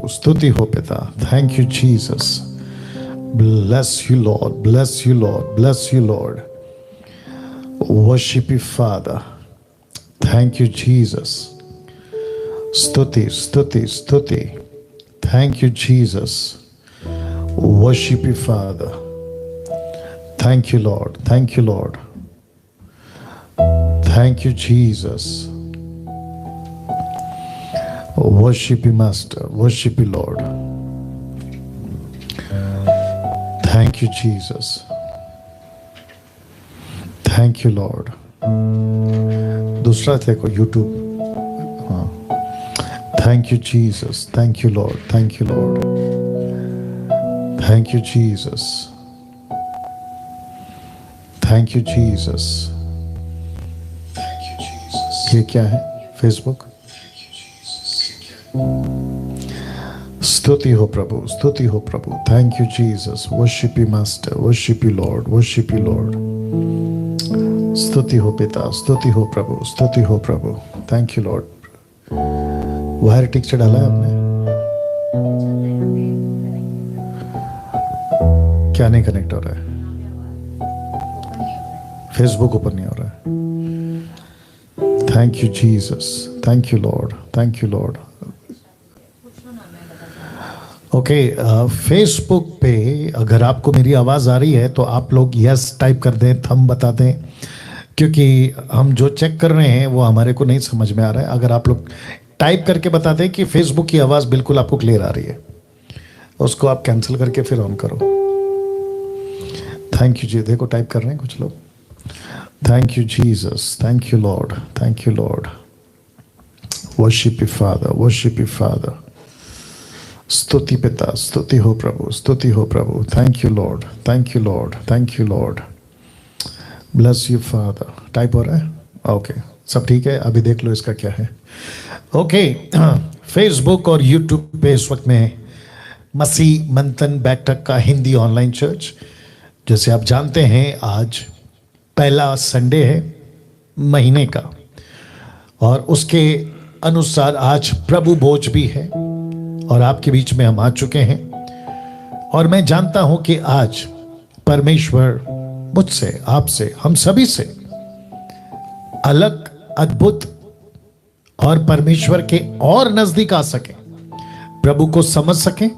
प्रभु, स्तुति हो पिता। Thank you Jesus, bless you lord, bless you lord, bless you lord. Worship you father, thank you Jesus. स्तुति स्तुति स्तुति, thank you Jesus. Worship you father, thank you lord, thank you lord, thank you Jesus. Worship you, Master. Worship you, Lord. Thank you, Jesus. Thank you, Lord. दूसरा देखो YouTube. हाँ. Thank you, Jesus. Thank you, Lord. Thank you, Lord. Thank you, Jesus. Thank you, Jesus. Thank you, Jesus. ये क्या है? Facebook? स्तुति हो प्रभु, स्तुति हो प्रभु। Thank you Jesus. Worship you master, worship you lord, worship you lord. स्तुति हो पिता, स्तुति हो प्रभु, स्तुति हो प्रभु। Thank you lord. वायर टिक से डाला है आपने? क्या नहीं कनेक्ट हो रहा है? फेसबुक ओपन नहीं हो रहा है। Thank you Jesus, thank you lord, thank you Lord. Okay, Facebook पे अगर आपको मेरी आवाज़ आ रही है तो आप लोग यस टाइप कर दें, थंब बता दें, क्योंकि हम जो चेक कर रहे हैं वो हमारे को नहीं समझ में आ रहा है। अगर आप लोग टाइप करके बता दें कि फेसबुक की आवाज़ बिल्कुल आपको क्लियर आ रही है, उसको आप कैंसिल करके फिर ऑन करो। थैंक यू जी, देखो टाइप कर रहे हैं कुछ लोग। Thank you Jesus, thank you lord, thank you lord. Worship you father, worship you father. स्तुति पिता, स्तुति हो प्रभु, स्तुति हो प्रभु। Thank you lord, thank you lord, thank you lord. Bless you father. Type हो रहा है? ओके, सब ठीक है। अभी देख लो इसका क्या है। ओके, फेसबुक और यूट्यूब पे इस वक्त में मसीह मंथन बैठक का हिंदी ऑनलाइन चर्च, जैसे आप जानते हैं आज पहला संडे है महीने का, और उसके अनुसार आज प्रभु भोज भी है और आपके बीच में हम आ चुके हैं। और मैं जानता हूं कि आज परमेश्वर मुझसे, आपसे, हम सभी से अलग, अद्भुत और परमेश्वर के और नजदीक आ सके, प्रभु को समझ सके,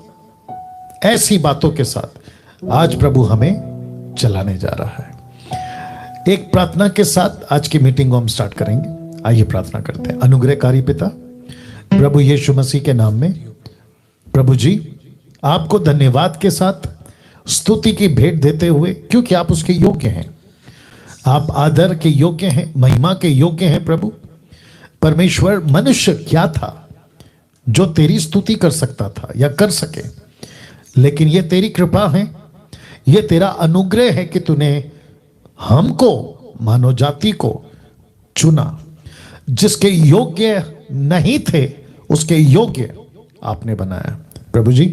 ऐसी बातों के साथ आज प्रभु हमें चलाने जा रहा है। एक प्रार्थना के साथ आज की मीटिंग को हम स्टार्ट करेंगे। आइए प्रार्थना करते हैं। अनुग्रहकारी पिता, प्रभु यीशु मसीह के नाम में प्रभु जी आपको धन्यवाद के साथ स्तुति की भेंट देते हुए, क्योंकि आप उसके योग्य हैं, आप आदर के योग्य हैं, महिमा के योग्य हैं। प्रभु परमेश्वर, मनुष्य क्या था जो तेरी स्तुति कर सकता था या कर सके, लेकिन ये तेरी कृपा है, ये तेरा अनुग्रह है कि तूने हमको, मानव जाति को चुना। जिसके योग्य नहीं थे उसके योग्य आपने बनाया। प्रभु जी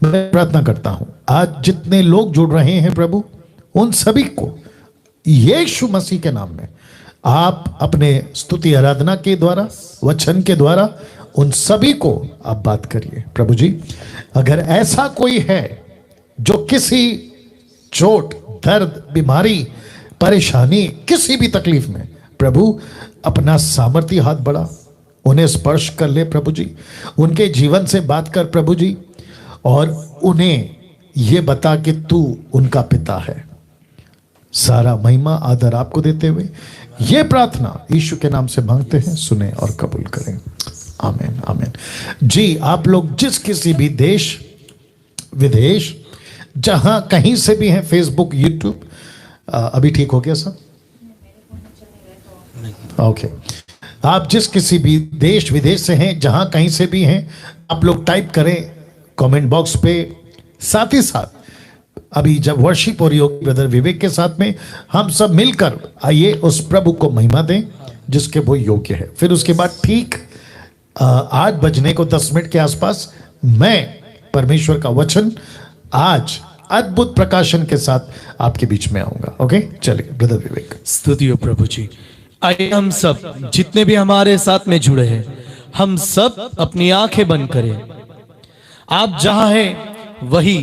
मैं प्रार्थना करता हूं आज जितने लोग जुड़ रहे हैं प्रभु, उन सभी को यीशु मसीह के नाम में आप अपने स्तुति आराधना के द्वारा, वचन के द्वारा उन सभी को आप बात करिए। प्रभु जी अगर ऐसा कोई है जो किसी चोट, दर्द, बीमारी, परेशानी, किसी भी तकलीफ में, प्रभु अपना सामर्थ्य हाथ बढ़ा, उन्हें स्पर्श कर ले प्रभु जी, उनके जीवन से बात कर प्रभु जी, और उन्हें ये बता कि तू उनका पिता है। सारा महिमा आदर आपको देते हुए ये प्रार्थना यीशु के नाम से मांगते हैं, सुने और कबूल करें। आमीन, आमीन। जी आप लोग जिस किसी भी देश विदेश, जहां कहीं से भी हैं, फेसबुक, यूट्यूब, अभी ठीक हो गया सब? ओके, आप जिस किसी भी देश विदेश से हैं, जहां कहीं से भी हैं, आप लोग टाइप करें कमेंट बॉक्स पे। साथ ही साथ अभी जब वर्शिप और योग ब्रदर विवेक के साथ में हम सब मिलकर आइए उस प्रभु को महिमा दें जिसके वो योग्य है। फिर उसके बाद ठीक 8 बजने को 10 मिनट के आसपास मैं परमेश्वर का वचन आज अद्भुत प्रकाशन के साथ आपके बीच में आऊंगा। ओके, चलिए ब्रदर विवेक। स्तुति हो प्रभु जी। आइए हम सब जितने भी हमारे साथ में जुड़े हैं, हम सब अपनी आंखें बंद करें। आप जहां हैं वही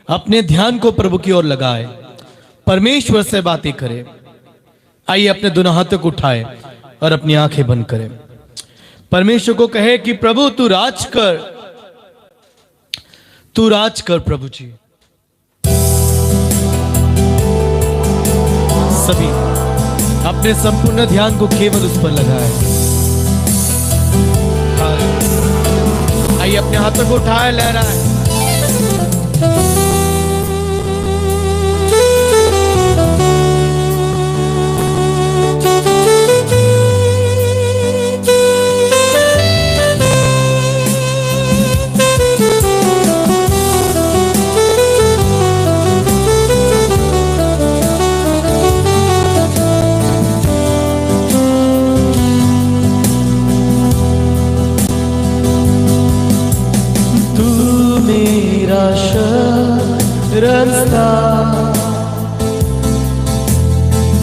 अपने ध्यान को प्रभु की ओर लगाए, परमेश्वर से बातें करें। आइए अपने दोनों हाथों को उठाए और अपनी आंखें बंद करें। परमेश्वर को कहे कि प्रभु तू राज कर, तू राज कर प्रभु जी। सभी अपने संपूर्ण ध्यान को केवल उस पर लगाए। आइए अपने हाथों को उठाए, लहराए। रास्ता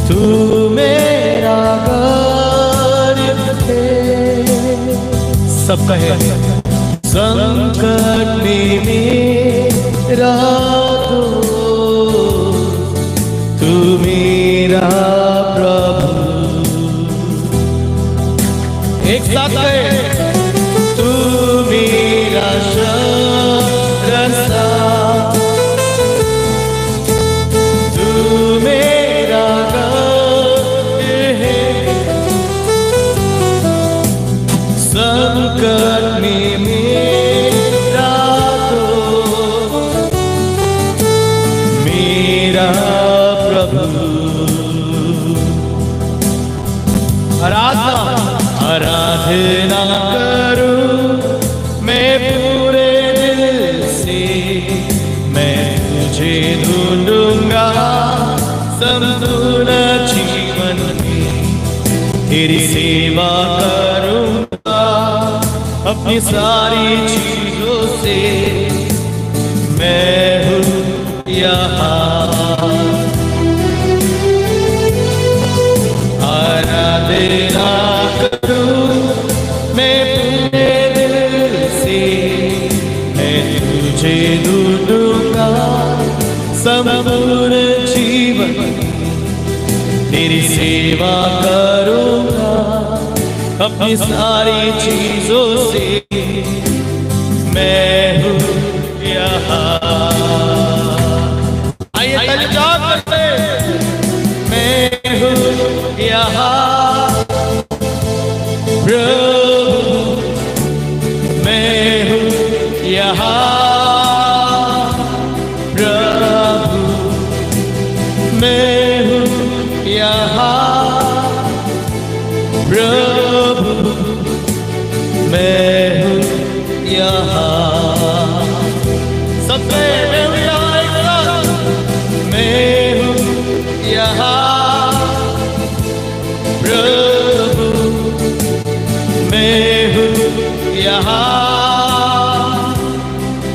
तू मेरा गरीब है, सब कहे संकट में मेरा तू मेरा प्रभु। एक साथ कहे तू मेरा रास्ता, आराधना करूं मैं पूरे दिल से, मैं तुझे ढूंढूंगा संपूर्ण जीवन में, तेरी सेवा करूंगा अपनी सारी चीजों से। मैं हूँ यहाँ आराधना मैं पूरे दिल से, मैं तुझे ढूंढूंगा संपूर्ण जीवन, तेरी सेवा करूंगा अपनी सारी चीजों से। मैं हूँ यहाँ। आइए तल्जा करते, मैं हूँ यहाँ प्रभु, मैं हूँ यहाँ प्रभु, मैं हूँ यहाँ प्रभु, मैं हूँ यहाँ। सबसे मैं हूँ यहाँ, मैं हूँ यहाँ प्रभु, मैं हूँ यहाँ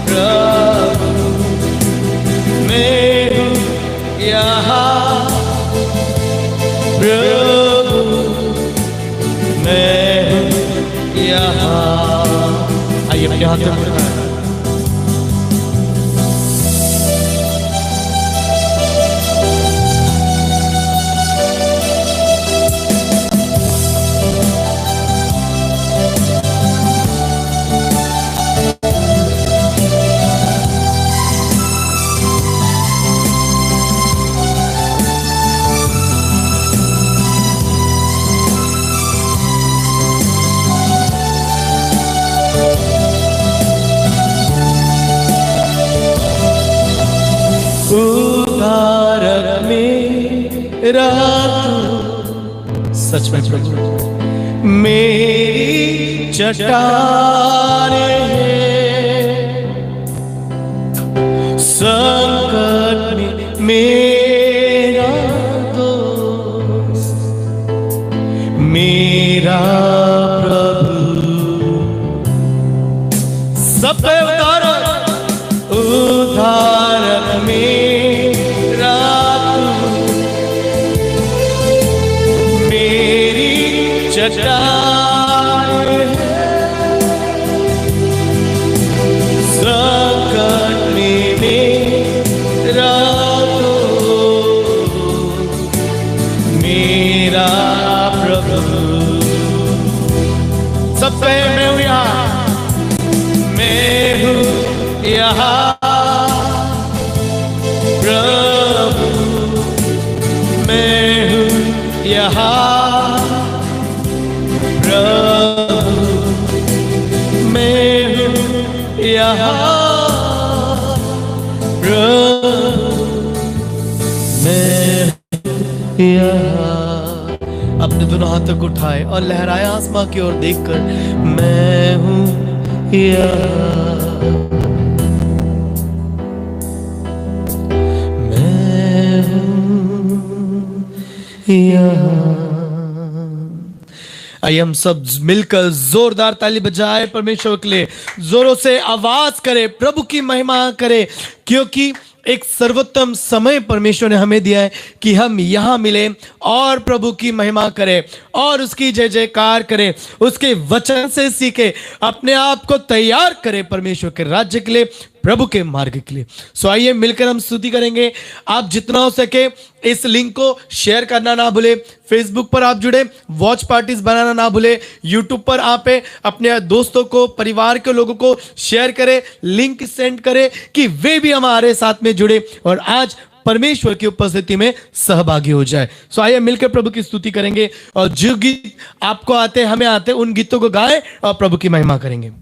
प्रभु, मैं हूँ यहाँ प्रभु, मैं हूँ यहाँ। आइए अपने हाथ में उद्धारक मेरा तू, सच में प्रभु मेरी चट्टान है, संकट में मेरा दोस्त, मेरा प्रभु। सब उद्धारक मेरा तू, मेरी चट्टान है, यहाँ प्रभु, मैं हूँ यहाँ प्रभु, मैं हूँ यहाँ प्रभु, मैं यहाँ। अपने दोनों हाथों को उठाए और लहराए आसमां की ओर देखकर, मैं हूँ यहाँ, मैं हूँ यहाँ। आइए हम सब मिलकर जोरदार ताली बजाए, परमेश्वर के लिए जोरों से आवाज करे, प्रभु की महिमा करे, क्योंकि एक सर्वोत्तम समय परमेश्वर ने हमें दिया है कि हम यहाँ मिले और प्रभु की महिमा करें और उसकी जय जयकार करें, उसके वचन से सीखे, अपने आप को तैयार करें परमेश्वर के राज्य के लिए, प्रभु के मार्ग के लिए। सो आइए मिलकर हम स्तुति करेंगे। आप जितना हो सके इस लिंक को शेयर करना ना भूले, फेसबुक पर आप जुड़े, वॉच पार्टीज बनाना ना भूले, यूट्यूब पर आप अपने दोस्तों को, परिवार के लोगों को शेयर करें, लिंक सेंड करें कि वे भी हमारे साथ में जुड़े और आज परमेश्वर की उपस्थिति में सहभागी हो जाए। सो आइए मिलकर प्रभु की स्तुति करेंगे और जो गीत आपको आते, हमें आते, उन गीतों को गाएं और प्रभु की महिमा करेंगे।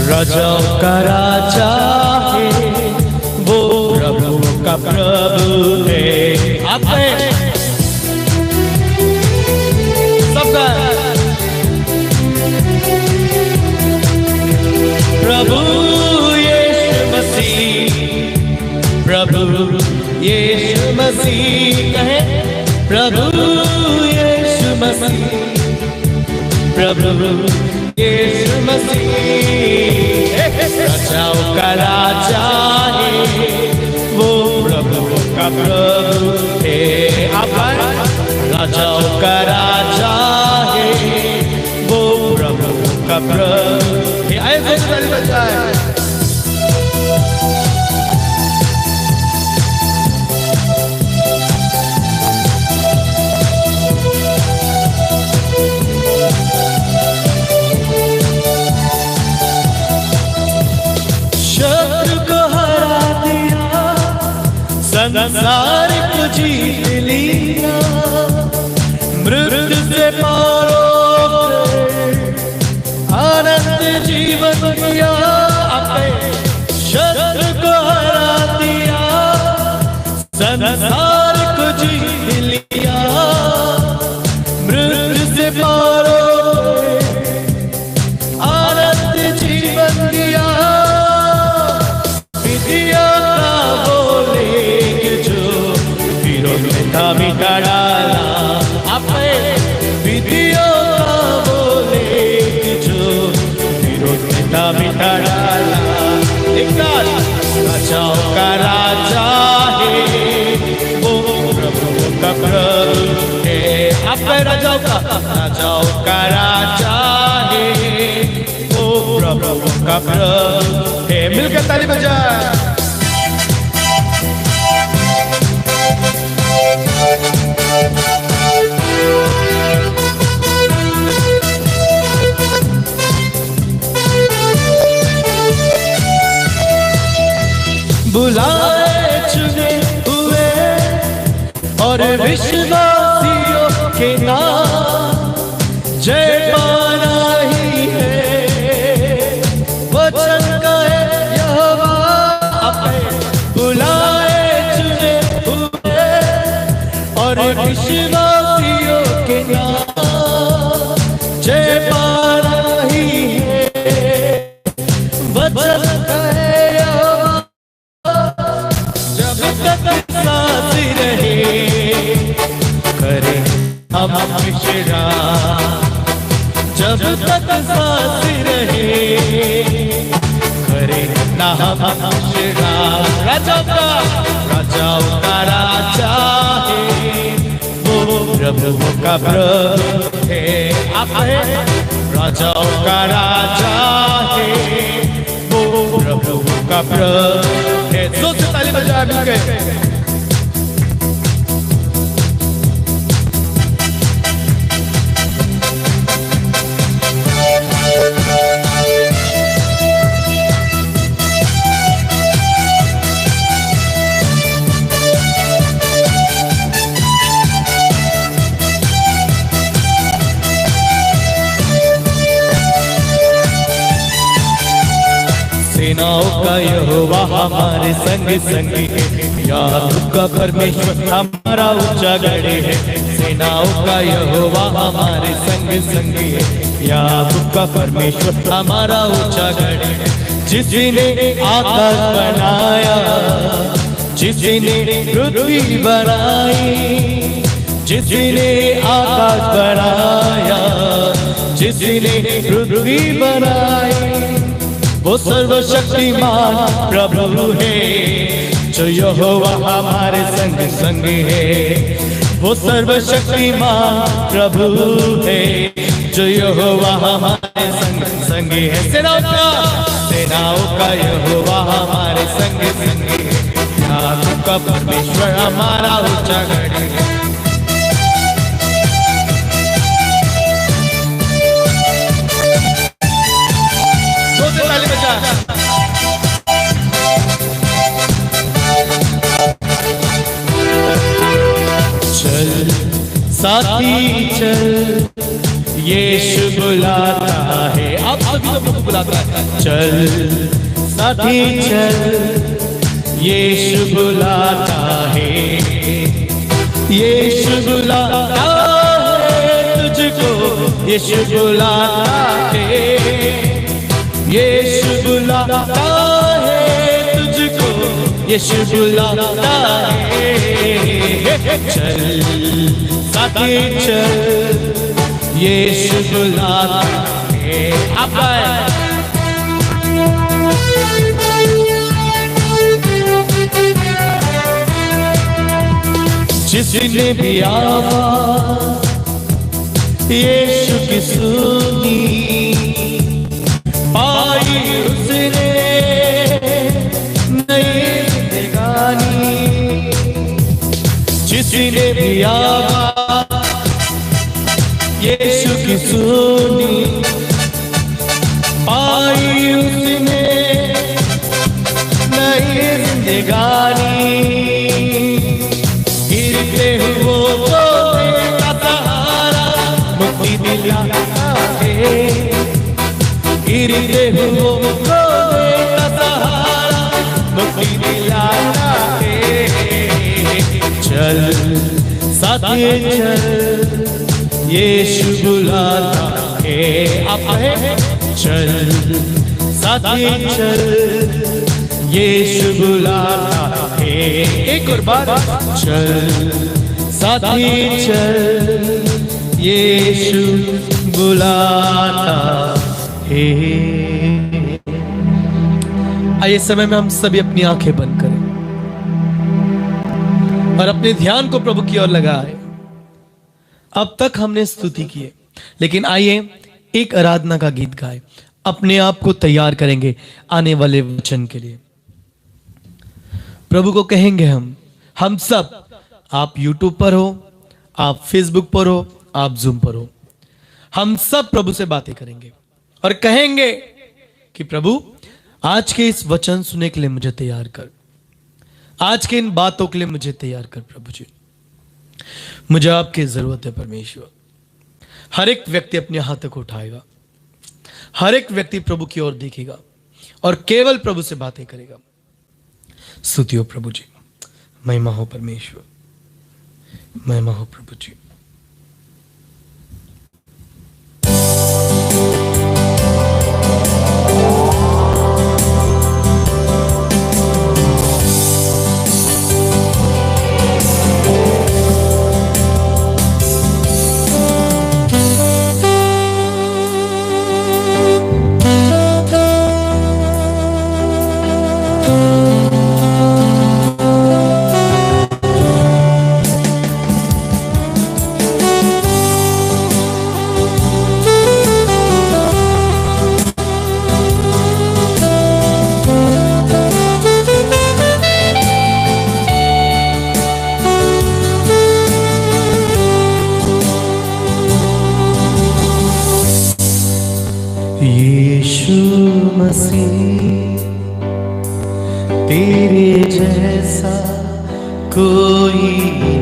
राजाओं का राजा है, वो प्रभु का प्रभु है। आप सबका प्रभु यीशु मसीह, प्रभु यीशु मसीह कहे, प्रभु यीशु मसीह, प्रभु यीशु मसीह। राजाओं का राजा है, वो प्रभु का प्रभु है। आप राजाओं का राजा है, वो प्रभु का प्रभु है। आए बजाए संसार को जीत लिया, मृत्यु से पारो आनंद जीवन दिया। अपने शत्रु को हरा दिया, संसार को जीत लिया, मृत्यु से पारो आनंद जीवन दिया। मिटा डाला अपने विधियों का बोले, जो विरोध में मिटा डाला। एक साथ राजाओं का राजा है, वो प्रभु का प्रभु है। अपने राजाओं का राजा है, वो प्रभु का प्रभु है। मिलकर ताली बजाए। बुलाए चुने हुए और विश्वासियों के नाम, जय पाना ही है वचन का यहोवा। बुलाए चुने हुए और विश्वासियों के नाम, जय पाना ही है वचन का यहोवा। सांस रहे करें हम विश्राम, जब तक सांस रहे, करे ना हम राजाओं का राजा है, वो प्रभु का प्रभु है। आप है राजाओं का राजा है, वो प्रभु का प्रभु है। जोर से ताली बजाए मिलके। सेनाओं का यहोवा हमारे संग संगी है, याकूब का परमेश्वर हमारा ऊंचा गढ़ है। सेनाओं का यहोवा हमारे संग संगी है, याकूब का परमेश्वर हमारा ऊंचा गढ़ है। जिसने आकाश बनाया, जिसने पृथ्वी बनाई, जिसने आकाश बनाया, जिसने पृथ्वी बनाई, वो सर्वशक्तिमान प्रभु है, जो यहोवा हमारे संग संग है। वो सर्वशक्तिमान प्रभु है, जो यहोवा हमारे संग संग है। सेनाओं का यहोवा हमारे संग संग है, याकूब का परमेश्वर हमारा ऊंचा गढ़ है। चल साथी चल, यीशु बुलाता है। आप सभी लोगों को बुलाता है। चल साथी चल, यीशु बुलाता है, यीशु बुलाता है तुझको, यीशु बुलाता है, यीशु बुलाता है तुझको, यीशु बुलाता है। चल साथी चल, यीशु बुलाता है। अब जिसने भी आवाज़ यीशु की सुनी, पाई उसने नई जिंदगानी। जिसने भी आवाज़ यीशु की सुनी, पाई उसने नई जिंदगानी। गिरते हुए को देता सहारा, मुक्ति दिलाता है। गिरते हुए को देता सहारा, मुक्ति दिलाता है। चल साथी चल, यीशु बुलाता है। आप है चल साथी चल, यीशु बुलाता है। एक और बार चल साथी चल, यीशु बुलाता है। आइए समय में हम सभी अपनी आंखें बंद करें और अपने ध्यान को प्रभु की ओर लगाएं। अब तक हमने स्तुति की है, लेकिन आइए एक आराधना का गीत गाएं। अपने आप को तैयार करेंगे आने वाले वचन के लिए। प्रभु को कहेंगे हम सब, आप YouTube पर हो, आप Facebook पर हो, आप Zoom पर हो, हम सब प्रभु से बातें करेंगे और कहेंगे कि प्रभु आज के इस वचन सुनने के लिए मुझे तैयार कर, आज के इन बातों के लिए मुझे तैयार कर। प्रभु जी मुझे आपकी जरूरत है परमेश्वर। हर एक व्यक्ति अपने हाथ को उठाएगा, हर एक व्यक्ति प्रभु की ओर देखेगा और केवल प्रभु से बातें करेगा। स्तुति हो प्रभु जी, महिमा हो परमेश्वर, महिमा हो प्रभु जी। यीशु मसीह तेरे जैसा कोई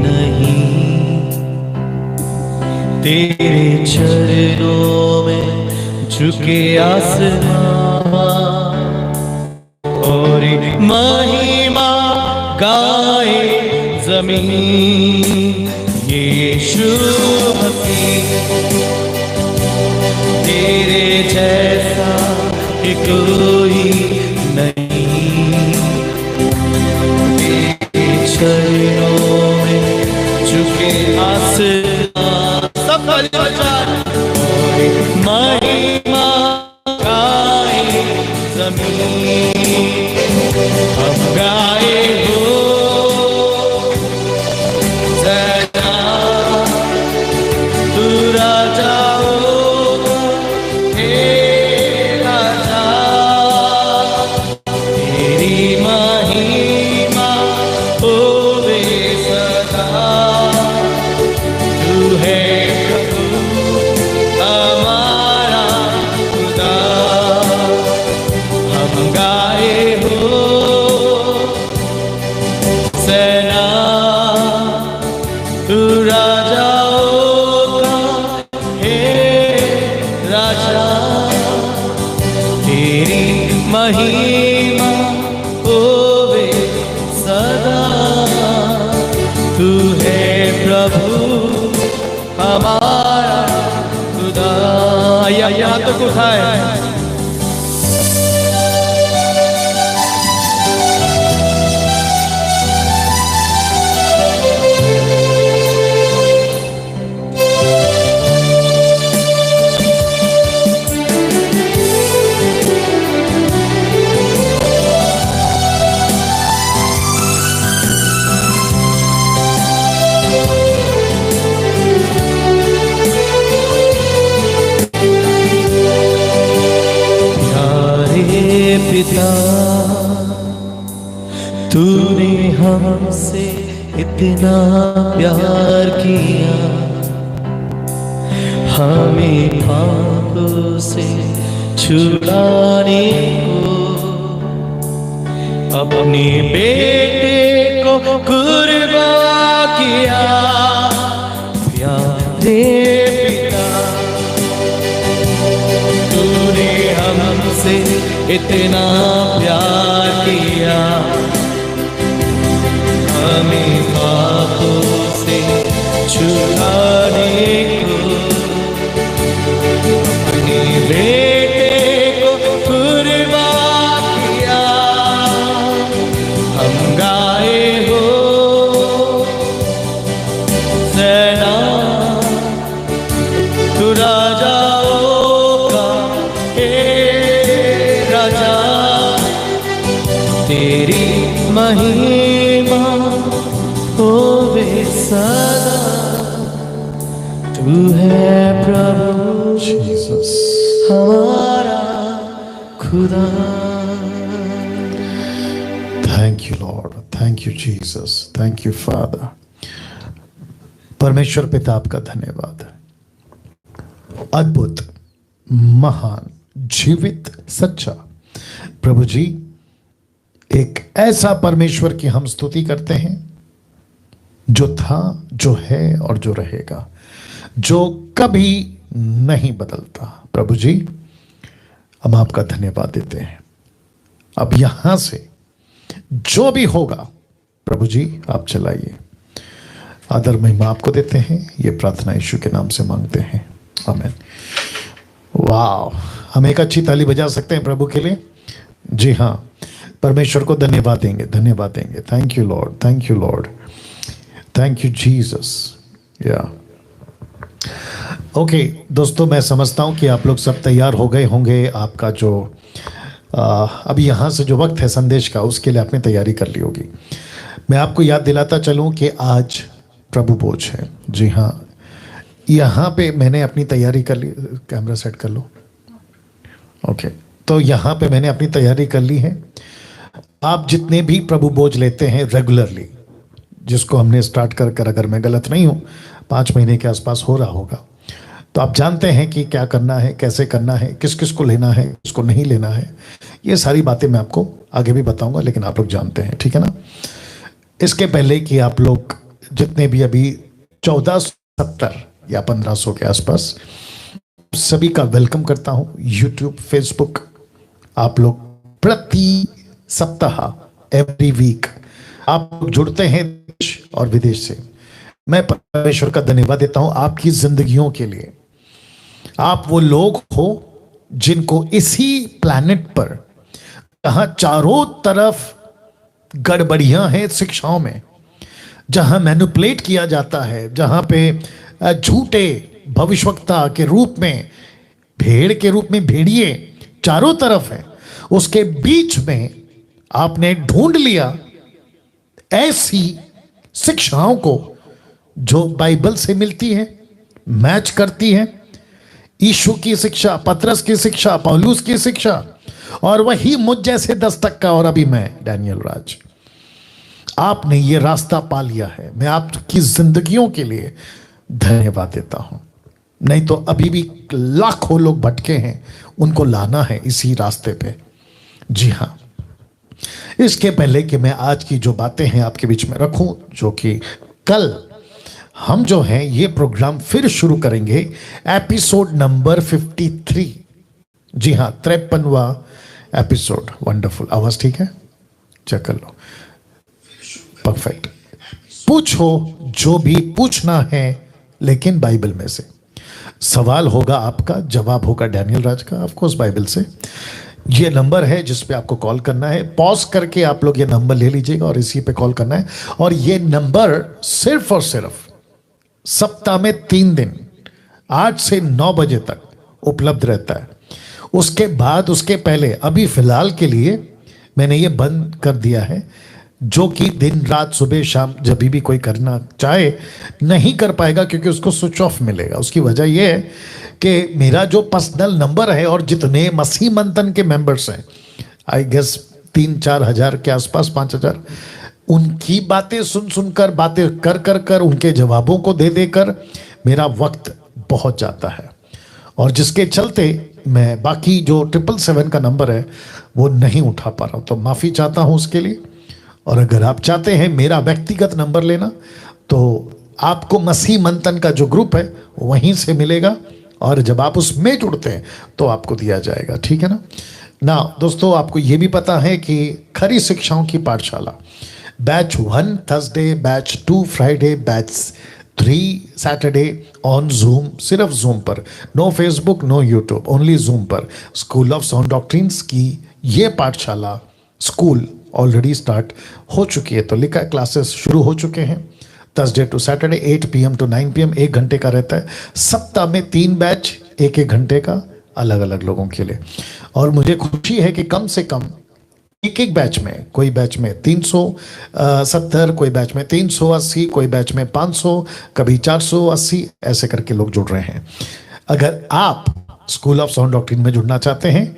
नहीं, तेरे चरणों में झुके आसमां और महिमा गाए जमीन। यीशु मसीह तेरे जैसा कोई नहीं, तेरे चरणों में झुके आसमां सब महिमा गाए जमीन। हम गाए हो सदा तू राजा होगा, हे राजा तेरी महिमा होवे सदा। तू है प्रभु हमारा खुदा। हम गाए हो सेना तू राजा होगा, हे राजा तेरी महिमा होवे सदा। तू है प्रभु हमारा खुदा। या तो उठाए पिता, तूने हमसे इतना प्यार किया, हमें पापों से छुड़ाने को अपने बेटे को कुर्बान किया। प्यारे पिता, तूने हमसे इतना प्यार किया, हमें पापों से छुड़ाने को अपने बेटे को कुर्बान किया। हम गाए हो सेना तू राजा होगा, हे राजा तेरी महिमा होवे सदा। तू है प्रभु जीसस। हमारा खुदा। Thank you lord, thank you Jesus, thank you father. परमेश्वर पिता आपका धन्यवाद। अद्भुत, महान, जीवित, सच्चा प्रभु जी, एक ऐसा परमेश्वर की हम स्तुति करते हैं जो था, जो है और जो रहेगा, जो कभी नहीं बदलता। प्रभु जी, हम आपका धन्यवाद देते हैं। अब यहां से जो भी होगा प्रभु जी आप चलाइए। आदर महिमा आपको देते हैं, ये प्रार्थना यीशु के नाम से मांगते हैं, आमीन। वाह, हम एक अच्छी ताली बजा सकते हैं प्रभु के लिए। जी हाँ, परमेश्वर को धन्यवाद देंगे, धन्यवाद देंगे। Thank you lord, thank you lord, thank you Jesus. या ओके दोस्तों, मैं समझता हूं कि आप लोग सब तैयार हो गए होंगे। आपका जो अभी यहाँ से जो वक्त है संदेश का, उसके लिए आपने तैयारी कर ली होगी। मैं आपको याद दिलाता चलूं कि आज प्रभु भोज है। जी हाँ, यहाँ पे मैंने अपनी तैयारी कर ली। कैमरा सेट कर लो। ओके, तो यहाँ पे मैंने अपनी तैयारी कर ली है। आप जितने भी प्रभु भोज लेते हैं रेगुलरली, जिसको हमने स्टार्ट कर अगर मैं गलत नहीं हूँ 5 महीने के आसपास हो रहा होगा, तो आप जानते हैं कि क्या करना है, कैसे करना है, किस किस को लेना है, किसको नहीं लेना है। ये सारी बातें मैं आपको आगे भी बताऊंगा, लेकिन आप लोग जानते हैं, ठीक है ना। इसके पहले कि आप लोग जितने भी अभी 1470 या 1500 के आसपास, सभी का वेलकम करता हूं। यूट्यूब, फेसबुक, आप लोग प्रति सप्ताह, एवरी वीक आप लोग जुड़ते हैं देश और विदेश से। मैं परमेश्वर का धन्यवाद देता हूं आपकी जिंदगियों के लिए। आप वो लोग हो जिनको इसी प्लैनेट पर, जहां चारों तरफ गड़बड़ियां हैं शिक्षाओं में, जहां मैनिपुलेट किया जाता है, जहां पे झूठे भविष्यवक्ता के रूप में, भेड़ के रूप में भेड़िए चारों तरफ है, उसके बीच में आपने ढूंढ लिया ऐसी शिक्षाओं को जो बाइबल से मिलती है, मैच करती है। यीशु की शिक्षा, पतरस की शिक्षा, पौलुस की शिक्षा, और वही मुझ जैसे 10 टक्का और अभी मैं डैनियल राज। आपने ये रास्ता पा लिया है, मैं आपकी जिंदगियों के लिए धन्यवाद देता हूं। नहीं तो अभी भी लाखों लोग भटके हैं, उनको लाना है इसी रास्ते पे। जी हां, इसके पहले कि मैं आज की जो बातें हैं आपके बीच में रखूं, जो कि कल हम जो हैं ये प्रोग्राम फिर शुरू करेंगे, एपिसोड नंबर 53। जी हां, 53वां एपिसोड। वंडरफुल, आवाज ठीक है? चेक कर लो, परफेक्ट। पूछो जो भी पूछना है, लेकिन बाइबल में से सवाल होगा आपका, जवाब होगा डैनियल राज का, ऑफ कोर्स बाइबल से। ये नंबर है जिस पे आपको कॉल करना है। पॉज करके आप लोग ये नंबर ले लीजिएगा और इसी पे कॉल करना है। और ये नंबर सिर्फ और सिर्फ सप्ताह में 3 दिन 8 से 9 बजे तक उपलब्ध रहता है। उसके बाद, उसके पहले, अभी फिलहाल के लिए मैंने ये बंद कर दिया है, जो कि दिन रात सुबह शाम जब भी कोई करना चाहे नहीं कर पाएगा, क्योंकि उसको स्विच ऑफ मिलेगा। उसकी वजह यह है कि मेरा जो पर्सनल नंबर है और जितने मसीह मंथन के मेंबर्स हैं, आई गेस 3-4 हजार के आसपास, 5,000, उनकी बातें सुन सुनकर, बातें कर कर कर, उनके जवाबों को दे देकर मेरा वक्त बहुत जाता है, और जिसके चलते मैं बाकी जो 777 का नंबर है वो नहीं उठा पा रहा हूं। तो माफी चाहता हूं उसके लिए। और अगर आप चाहते हैं मेरा व्यक्तिगत नंबर लेना, तो आपको मसीह मंथन का जो ग्रुप है वहीं से मिलेगा, और जब आप उसमें जुड़ते हैं तो आपको दिया जाएगा, ठीक है ना। दोस्तों, आपको यह भी पता है कि खरी शिक्षाओं की पाठशाला batch 1 Thursday, batch 2 Friday, batch 3 Saturday on Zoom, सिर्फ जूम पर, no Facebook, no YouTube, only Zoom पर, स्कूल ऑफ साउंड डॉक्ट्रिन्स की ये पाठशाला, स्कूल ऑलरेडी स्टार्ट हो चुकी है। तो लिखा क्लासेस शुरू हो चुके हैं, Thursday to Saturday 8 PM to 9 PM, 1 घंटे का रहता है। सप्ताह में 3 बैच, 1-1 घंटे का, अलग अलग लोगों के लिए। और मुझे खुशी है कि कम से कम एक बैच में, कोई बैच में 370, कोई बैच में 380, कोई बैच में 500, कभी 480, ऐसे करके लोग जुड़ रहे हैं। अगर आप स्कूल ऑफ साउंड डॉक्ट्रिन में जुड़ना चाहते हैं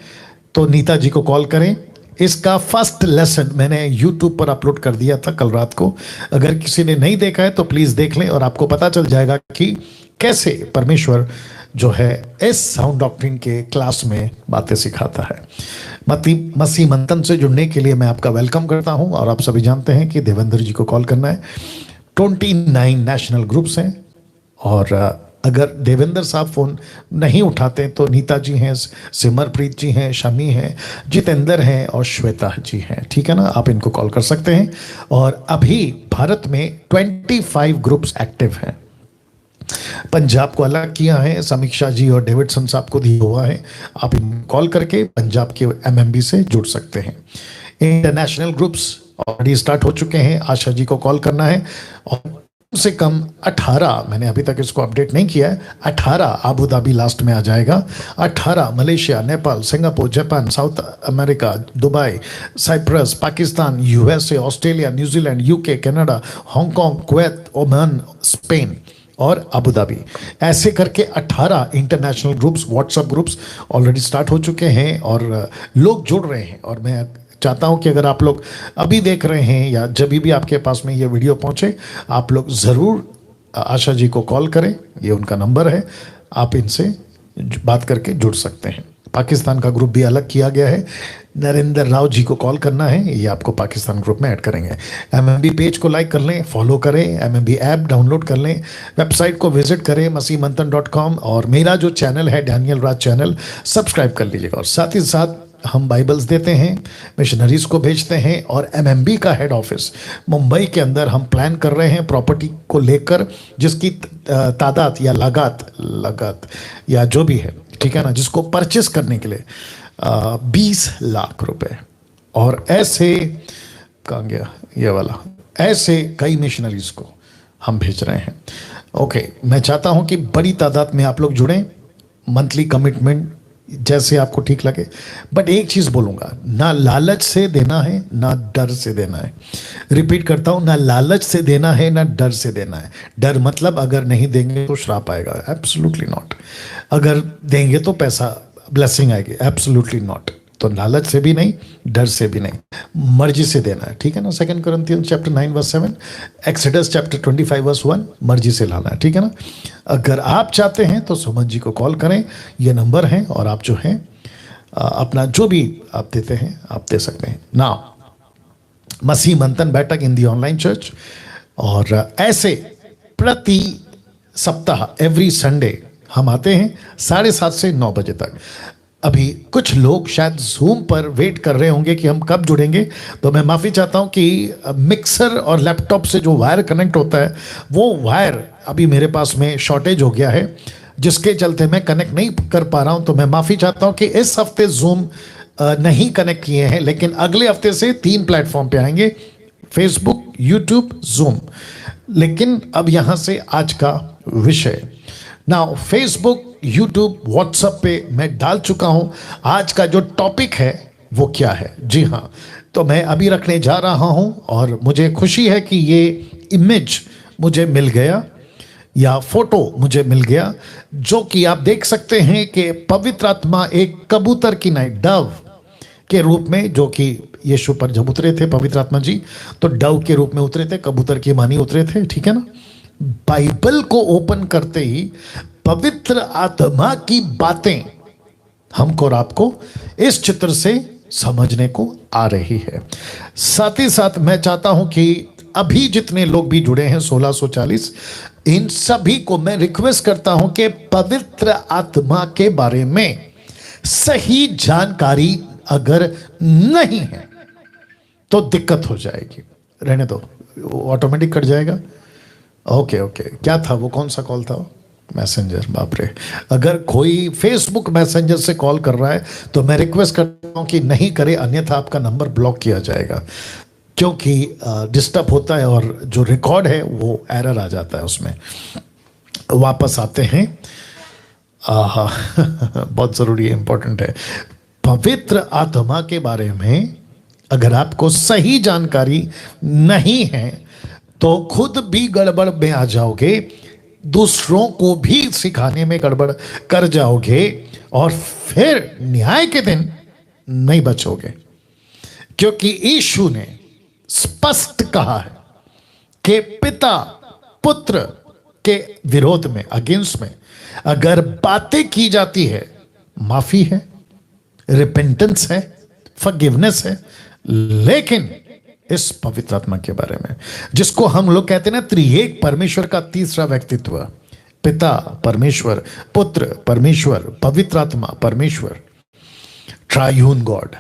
तो नीता जी को कॉल करें। इसका फर्स्ट लेसन मैंने यूट्यूब पर अपलोड कर दिया था कल रात को। अगर किसी ने नहीं देखा है तो प्लीज देख लें, और आपको पता चल जाएगा कि कैसे परमेश्वर जो है इस साउंड डॉक्ट्रिन के क्लास में बातें सिखाता है। मसीह मंथन से जुड़ने के लिए मैं आपका वेलकम करता हूं। और आप सभी जानते हैं कि देवेंद्र जी को कॉल करना है। 29 नेशनल ग्रुप्स हैं, और अगर देवेंद्र साहब फोन नहीं उठाते तो नीता जी हैं, सिमरप्रीत जी हैं, शमी हैं, जितेंद्र हैं और श्वेता जी हैं, ठीक है ना। आप इनको कॉल कर सकते हैं। और अभी भारत में 25 ग्रुप्स एक्टिव हैं। पंजाब को अलग किया है, समीक्षा जी और डेविडसन साहब को दिया हुआ है। आप इनको कॉल करके पंजाब के MMB से जुड़ सकते हैं। इंटरनेशनल ग्रुप्स ऑलरेडी स्टार्ट हो चुके हैं। आशा जी को कॉल करना है, और कम से कम 18, मैंने अभी तक इसको अपडेट नहीं किया है, 18 अबू धाबी लास्ट में आ जाएगा, 18 Malaysia, Nepal, Singapore, Japan, South America, Dubai, Cyprus, Pakistan, USA, Australia, New Zealand, UK, Canada, Hong Kong, Kuwait, Oman, Spain और अबू धाबी, ऐसे करके 18 international groups, WhatsApp groups already start हो चुके हैं, और लोग जुड़ रहे हैं। और मैं चाहता हूं कि अगर आप लोग अभी देख रहे हैं या जब भी आपके पास में ये वीडियो पहुंचे, आप लोग ज़रूर आशा जी को कॉल करें। ये उनका नंबर है, आप इनसे बात करके जुड़ सकते हैं। पाकिस्तान का ग्रुप भी अलग किया गया है। नरेंद्र राव जी को कॉल करना है, ये आपको पाकिस्तान ग्रुप में ऐड करेंगे। एमएमबी पेज को लाइक कर लें, फॉलो करें, एमएमबी ऐप डाउनलोड कर लें, वेबसाइट को विजिट करें masimantan.com, और मेरा जो चैनल है डैनियल राज चैनल, सब्सक्राइब कर लीजिएगा। और साथ ही साथ हम बाइबल्स देते हैं, मिशनरीज को भेजते हैं, और एमएमबी का हेड ऑफिस मुंबई के अंदर हम प्लान कर रहे हैं प्रॉपर्टी को लेकर, जिसकी तादाद या लागत या जो भी है, ठीक है ना, जिसको परचेस करने के लिए 20 लाख रुपए। और ऐसे कहाँ गया ये वाला, ऐसे कई मिशनरीज को हम भेज रहे हैं। ओके, मैं चाहता हूं कि बड़ी तादाद में आप लोग जुड़ें, मंथली कमिटमेंट जैसे आपको ठीक लगे। बट एक चीज बोलूंगा, ना लालच से देना है ना डर से देना है। रिपीट करता हूं, ना लालच से देना है ना डर से देना है। डर मतलब अगर नहीं देंगे तो श्राप आएगा, एब्सोल्युटली नॉट। अगर देंगे तो पैसा ब्लेसिंग आएगी, एब्सोल्युटली नॉट। तो लालच से भी नहीं, डर से भी नहीं, मर्जी से देना है, ठीक है ना। 2 Corinthians chapter 9 verse 7, Exodus chapter 25 verse 1, मर्जी से लाना है, ठीक है ना। अगर आप चाहते हैं तो सुमन जी को कॉल करें, ये नंबर है, और आप जो है अपना जो भी आप देते हैं आप दे सकते हैं ना। मसीह मंथन बैठक इन दी ऑनलाइन चर्च, और ऐसे प्रति सप्ताह एवरी संडे हम आते हैं 7:30 से 9 बजे तक। अभी कुछ लोग शायद जूम पर वेट कर रहे होंगे कि हम कब जुड़ेंगे, तो मैं माफ़ी चाहता हूं कि मिक्सर और लैपटॉप से जो वायर कनेक्ट होता है, वो वायर अभी मेरे पास में शॉर्टेज हो गया है, जिसके चलते मैं कनेक्ट नहीं कर पा रहा हूं। तो मैं माफ़ी चाहता हूं कि इस हफ्ते जूम नहीं कनेक्ट किए हैं, लेकिन अगले हफ्ते से 3 प्लेटफॉर्म पे आएंगे, फेसबुक, यूट्यूब, जूम। लेकिन अब यहां से आज का विषय ना, फेसबुक, यूट्यूब, व्हाट्सएप पे मैं डाल चुका हूं आज का जो टॉपिक है वो क्या है। जी हां, तो मैं अभी रखने जा रहा हूं, और मुझे खुशी है कि ये इमेज मुझे मिल गया या फोटो मुझे मिल गया, जो कि आप देख सकते हैं कि पवित्र आत्मा एक कबूतर की नहीं, डव के रूप में, जो कि यीशु पर जब उतरे थे पवित्र आत्मा जी, तो डव के रूप में उतरे थे, कबूतर की मानी उतरे थे, ठीक है ना। बाइबल को ओपन करते ही पवित्र आत्मा की बातें हमको और आपको इस चित्र से समझने को आ रही है। साथ ही साथ मैं चाहता हूं कि अभी जितने लोग भी जुड़े हैं 1640, इन सभी को मैं रिक्वेस्ट करता हूं कि पवित्र आत्मा के बारे में सही जानकारी अगर नहीं है तो दिक्कत हो जाएगी। रहने दो, ऑटोमेटिक कट जाएगा। ओके, क्या था वो, कौन सा कॉल था? मैसेंजर, बाप रे। अगर कोई फेसबुक मैसेंजर से कॉल कर रहा है तो मैं रिक्वेस्ट करता हूं कि नहीं करे, अन्यथा आपका नंबर ब्लॉक किया जाएगा, क्योंकि डिस्टर्ब होता है, और जो रिकॉर्ड है वो एरर आ जाता है उसमें। वापस आते हैं, बहुत ज़रूरी है, इंपॉर्टेंट है। पवित्र आत्मा के बारे में अगर आपको सही जानकारी नहीं है तो खुद भी गड़बड़ में आ जाओगे, दूसरों को भी सिखाने में गड़बड़ कर जाओगे, और फिर न्याय के दिन नहीं बचोगे। क्योंकि यीशु ने स्पष्ट कहा है कि पिता पुत्र के विरोध में, अगेंस्ट में अगर बातें की जाती है, माफी है, रिपेंटेंस है, फॉरगिवनेस है, लेकिन इस पवित्र आत्मा के बारे में, जिसको हम लोग कहते हैं ना त्रिएक परमेश्वर का तीसरा व्यक्तित्व, पिता परमेश्वर, पुत्र परमेश्वर, पवित्र आत्मा परमेश्वर, ट्रायून गॉड,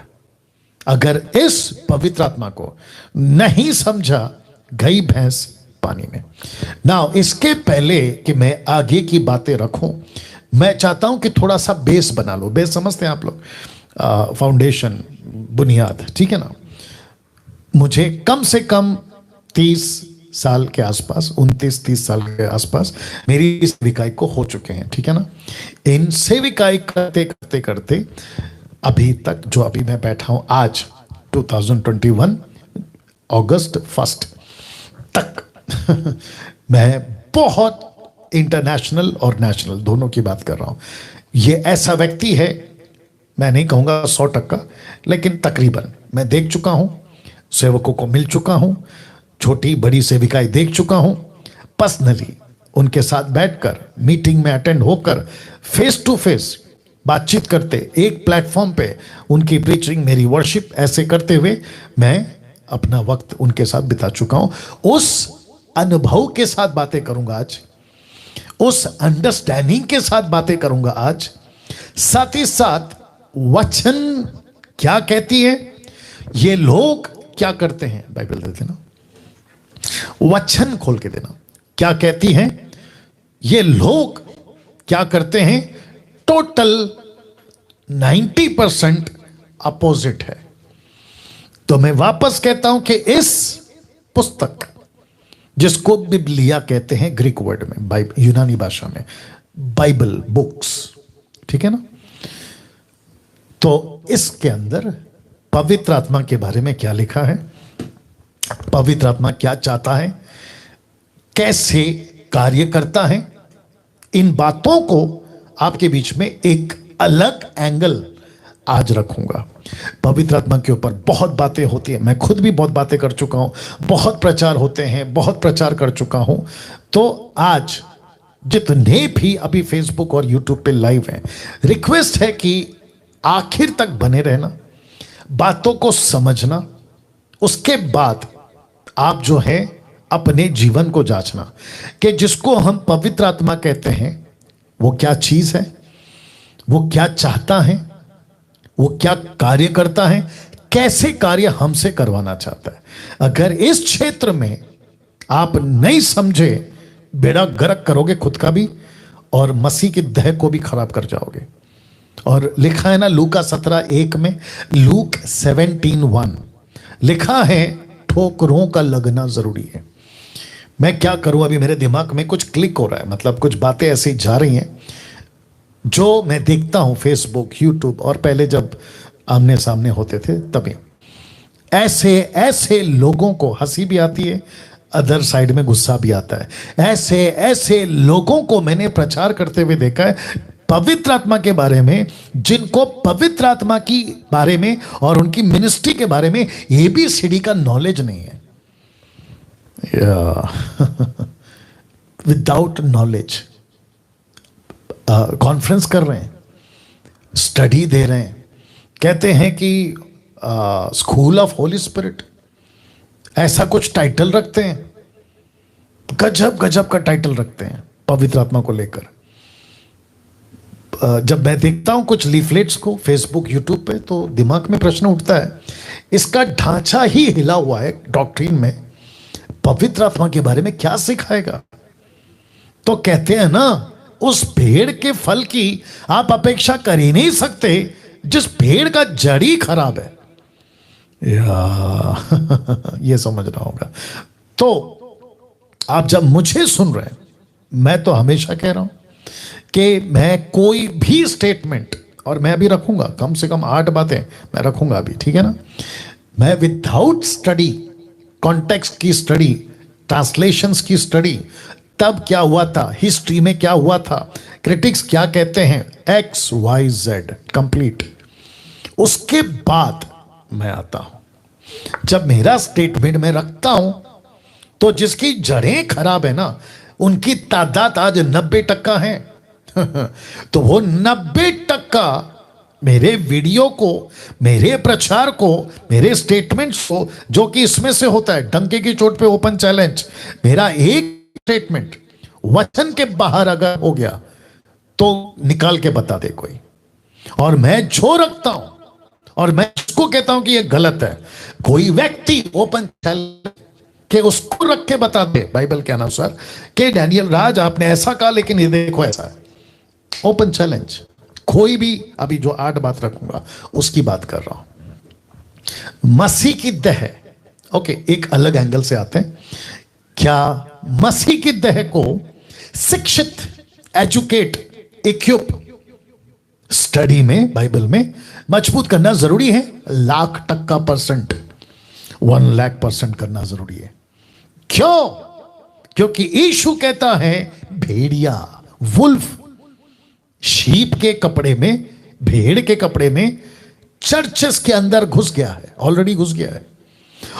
अगर इस पवित्र आत्मा को नहीं समझा, गई भैंस पानी में। नाउ इसके पहले कि मैं आगे की बातें रखूं, मैं चाहता हूं कि थोड़ा सा बेस बना लो। बेस समझते हैं आप लोग, फाउंडेशन, बुनियाद, ठीक है ना। मुझे कम से कम 30 साल के आसपास, 29-30 साल के आसपास मेरी सेविकाई को हो चुके हैं, ठीक है ना। इन सेविकाई करते करते करते अभी तक, जो अभी मैं बैठा हूं आज 2021 अगस्त 1 तक मैं बहुत इंटरनेशनल और नेशनल दोनों की बात कर रहा हूं। ये ऐसा व्यक्ति है, मैं नहीं कहूंगा 100%, लेकिन तकरीबन मैं देख चुका हूं, सेवकों को मिल चुका हूं, छोटी बड़ी सेविकाएं देख चुका हूं, पर्सनली उनके साथ बैठकर मीटिंग में अटेंड होकर फेस टू फेस बातचीत करते, एक प्लेटफॉर्म पे उनकी प्रीचिंग, मेरी वर्शिप, ऐसे करते हुए मैं अपना वक्त उनके साथ बिता चुका हूं। उस अनुभव के साथ बातें करूंगा आज, उस अंडरस्टैंडिंग के साथ बातें करूंगा आज। साथ ही साथ वचन क्या कहती है, ये लोग क्या करते हैं, बाइबल दे देना, वचन खोल के देना, क्या कहती हैं, ये लोग क्या करते हैं, टोटल 90% अपोजिट है। तो मैं वापस कहता हूं कि इस पुस्तक, जिसको बिब्लिया कहते हैं ग्रीक वर्ड में, यूनानी भाषा में बाइबल बुक्स, ठीक है ना, तो इसके अंदर पवित्र आत्मा के बारे में क्या लिखा है, पवित्र आत्मा क्या चाहता है, कैसे कार्य करता है, इन बातों को आपके बीच में एक अलग एंगल आज रखूंगा। पवित्र आत्मा के ऊपर बहुत बातें होती है, मैं खुद भी बहुत बातें कर चुका हूं, बहुत प्रचार होते हैं, बहुत प्रचार कर चुका हूं। तो आज जितने भी अभी फेसबुक और यूट्यूब पे लाइव हैं, रिक्वेस्ट है कि आखिर तक बने रहना, बातों को समझना, उसके बाद आप जो है अपने जीवन को जांचना कि जिसको हम पवित्र आत्मा कहते हैं वो क्या चीज है, वो क्या चाहता है, वो क्या कार्य करता है, कैसे कार्य हमसे करवाना चाहता है। अगर इस क्षेत्र में आप नहीं समझे, बेड़ा गर्क करोगे खुद का भी और मसीह की देह को भी खराब कर जाओगे। और लिखा है ना लूका 17:1 में, लूक 17:1 लिखा है, ठोकरों का लगना जरूरी है। मैं क्या करूं, अभी मेरे दिमाग में कुछ क्लिक हो रहा है, मतलब कुछ बातें ऐसी जा रही हैं जो मैं देखता हूं फेसबुक, यूट्यूब, और पहले जब आमने सामने होते थे तभी। ऐसे ऐसे लोगों को हंसी भी आती है, अदर साइड में गुस्सा भी आता है। ऐसे ऐसे लोगों को मैंने प्रचार करते हुए देखा है पवित्र आत्मा के बारे में, जिनको पवित्र आत्मा की बारे में और उनकी मिनिस्ट्री के बारे में ABCD का नॉलेज नहीं है। विदाउट नॉलेज कॉन्फ्रेंस कर रहे हैं, स्टडी दे रहे हैं, कहते हैं कि स्कूल ऑफ होली स्पिरिट, ऐसा कुछ टाइटल रखते हैं, गजब गजब का टाइटल रखते हैं पवित्र आत्मा को लेकर। जब मैं देखता हूं कुछ लीफलेट्स को फेसबुक, यूट्यूब पे, तो दिमाग में प्रश्न उठता है, इसका ढांचा ही हिला हुआ है डॉक्ट्रिन में, पवित्र आत्मा के बारे में क्या सिखाएगा। तो कहते हैं ना, उस पेड़ के फल की आप अपेक्षा कर ही नहीं सकते जिस पेड़ का जड़ ही खराब है। ये समझना होगा। तो आप जब मुझे सुन रहे हैं, मैं तो हमेशा कह रहा हूं कि मैं कोई भी स्टेटमेंट, और मैं अभी रखूंगा कम से कम 8 बातें मैं रखूंगा अभी, ठीक है ना, मैं विदाउट स्टडी, कॉन्टेक्स्ट की स्टडी, ट्रांसलेशंस की स्टडी, तब क्या हुआ था, हिस्ट्री में क्या हुआ था, क्रिटिक्स क्या कहते हैं, XYZ कंप्लीट, उसके बाद मैं आता हूं। जब मेरा स्टेटमेंट में रखता हूं तो जिसकी जड़ें खराब है ना, उनकी तादाद आज 90% है। तो वो 90% मेरे वीडियो को, मेरे प्रचार को, मेरे स्टेटमेंट्स को, जो कि इसमें से होता है डंके की चोट पे ओपन चैलेंज, मेरा एक स्टेटमेंट वचन के बाहर अगर हो गया तो निकाल के बता दे कोई। और मैं जो रखता हूं और मैं उसको कहता हूं कि ये गलत है, कोई व्यक्ति ओपन चैलेंज के उसको रख के बता दे बाइबल के अनुसार कि डैनियल राज आपने ऐसा कहा लेकिन ये देखो ऐसा है, ओपन चैलेंज। कोई भी, अभी जो 8 बात रखूंगा उसकी बात कर रहा हूं। मसीह की देह, ओके, एक अलग एंगल से आते हैं। क्या मसीह की देह को शिक्षित, एजुकेट, इक्विप, स्टडी में, बाइबल में मजबूत करना जरूरी है? 1,00,000% 1,00,000% करना जरूरी है। क्यों? क्योंकि यीशु कहता है भेड़िया, वुल्फ, शीप के कपड़े में, भेड़ के कपड़े में चर्चेस के अंदर घुस गया है, ऑलरेडी घुस गया है,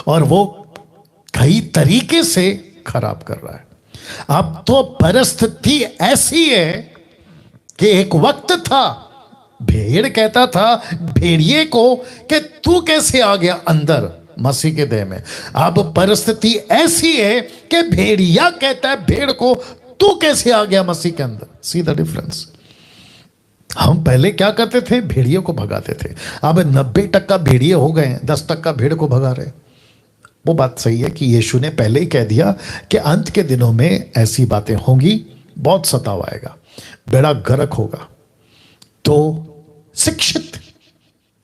और वो कई तरीके से खराब कर रहा है। अब तो परिस्थिति ऐसी है कि एक वक्त था, भेड़ कहता था भेड़िए को कि तू कैसे आ गया अंदर मसीह के देह में। अब परिस्थिति ऐसी है कि भेड़िया कहता है भेड़ को तू कैसे आ गया मसीह के अंदर। See the difference. हम पहले क्या करते थे, भेड़िए को भगाते थे। अब 90% भेड़िए हो गए, 10% भेड़ को भगा रहे। वो बात सही है कि यीशु ने पहले ही कह दिया कि अंत के दिनों में ऐसी बातें होंगी, बहुत सताव आएगा, बेड़ा गर्क होगा। तो शिक्षित,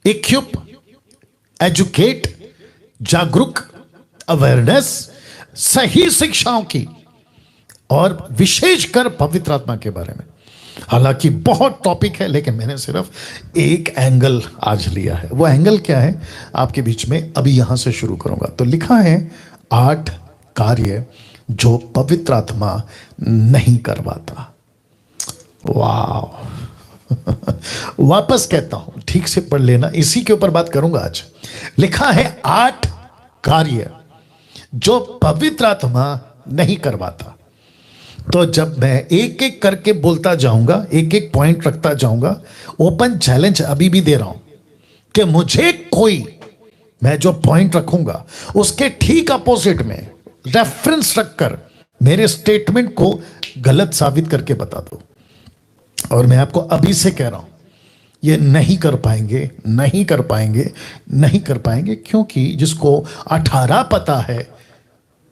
इक्विप, एजुकेट, जागरूक, अवेयरनेस, सही शिक्षाओं की और विशेषकर पवित्र आत्मा के बारे में। हालांकि बहुत टॉपिक है, लेकिन मैंने सिर्फ एक एंगल आज लिया है। वो एंगल क्या है आपके बीच में अभी यहां से शुरू करूंगा। तो लिखा है 8 कार्य जो पवित्र आत्मा नहीं करवाता। वाह वापस कहता हूं, ठीक से पढ़ लेना, इसी के ऊपर बात करूंगा आज। लिखा है 8 कार्य जो पवित्र आत्मा नहीं करवाता। तो जब मैं एक एक करके बोलता जाऊंगा, एक एक पॉइंट रखता जाऊंगा, ओपन चैलेंज अभी भी दे रहा हूं कि मुझे कोई, मैं जो पॉइंट रखूंगा उसके ठीक अपोजिट में रेफरेंस रखकर मेरे स्टेटमेंट को गलत साबित करके बता दो। और मैं आपको अभी से कह रहा हूं, ये नहीं कर पाएंगे, नहीं कर पाएंगे, नहीं कर पाएंगे, क्योंकि जिसको 18 पता है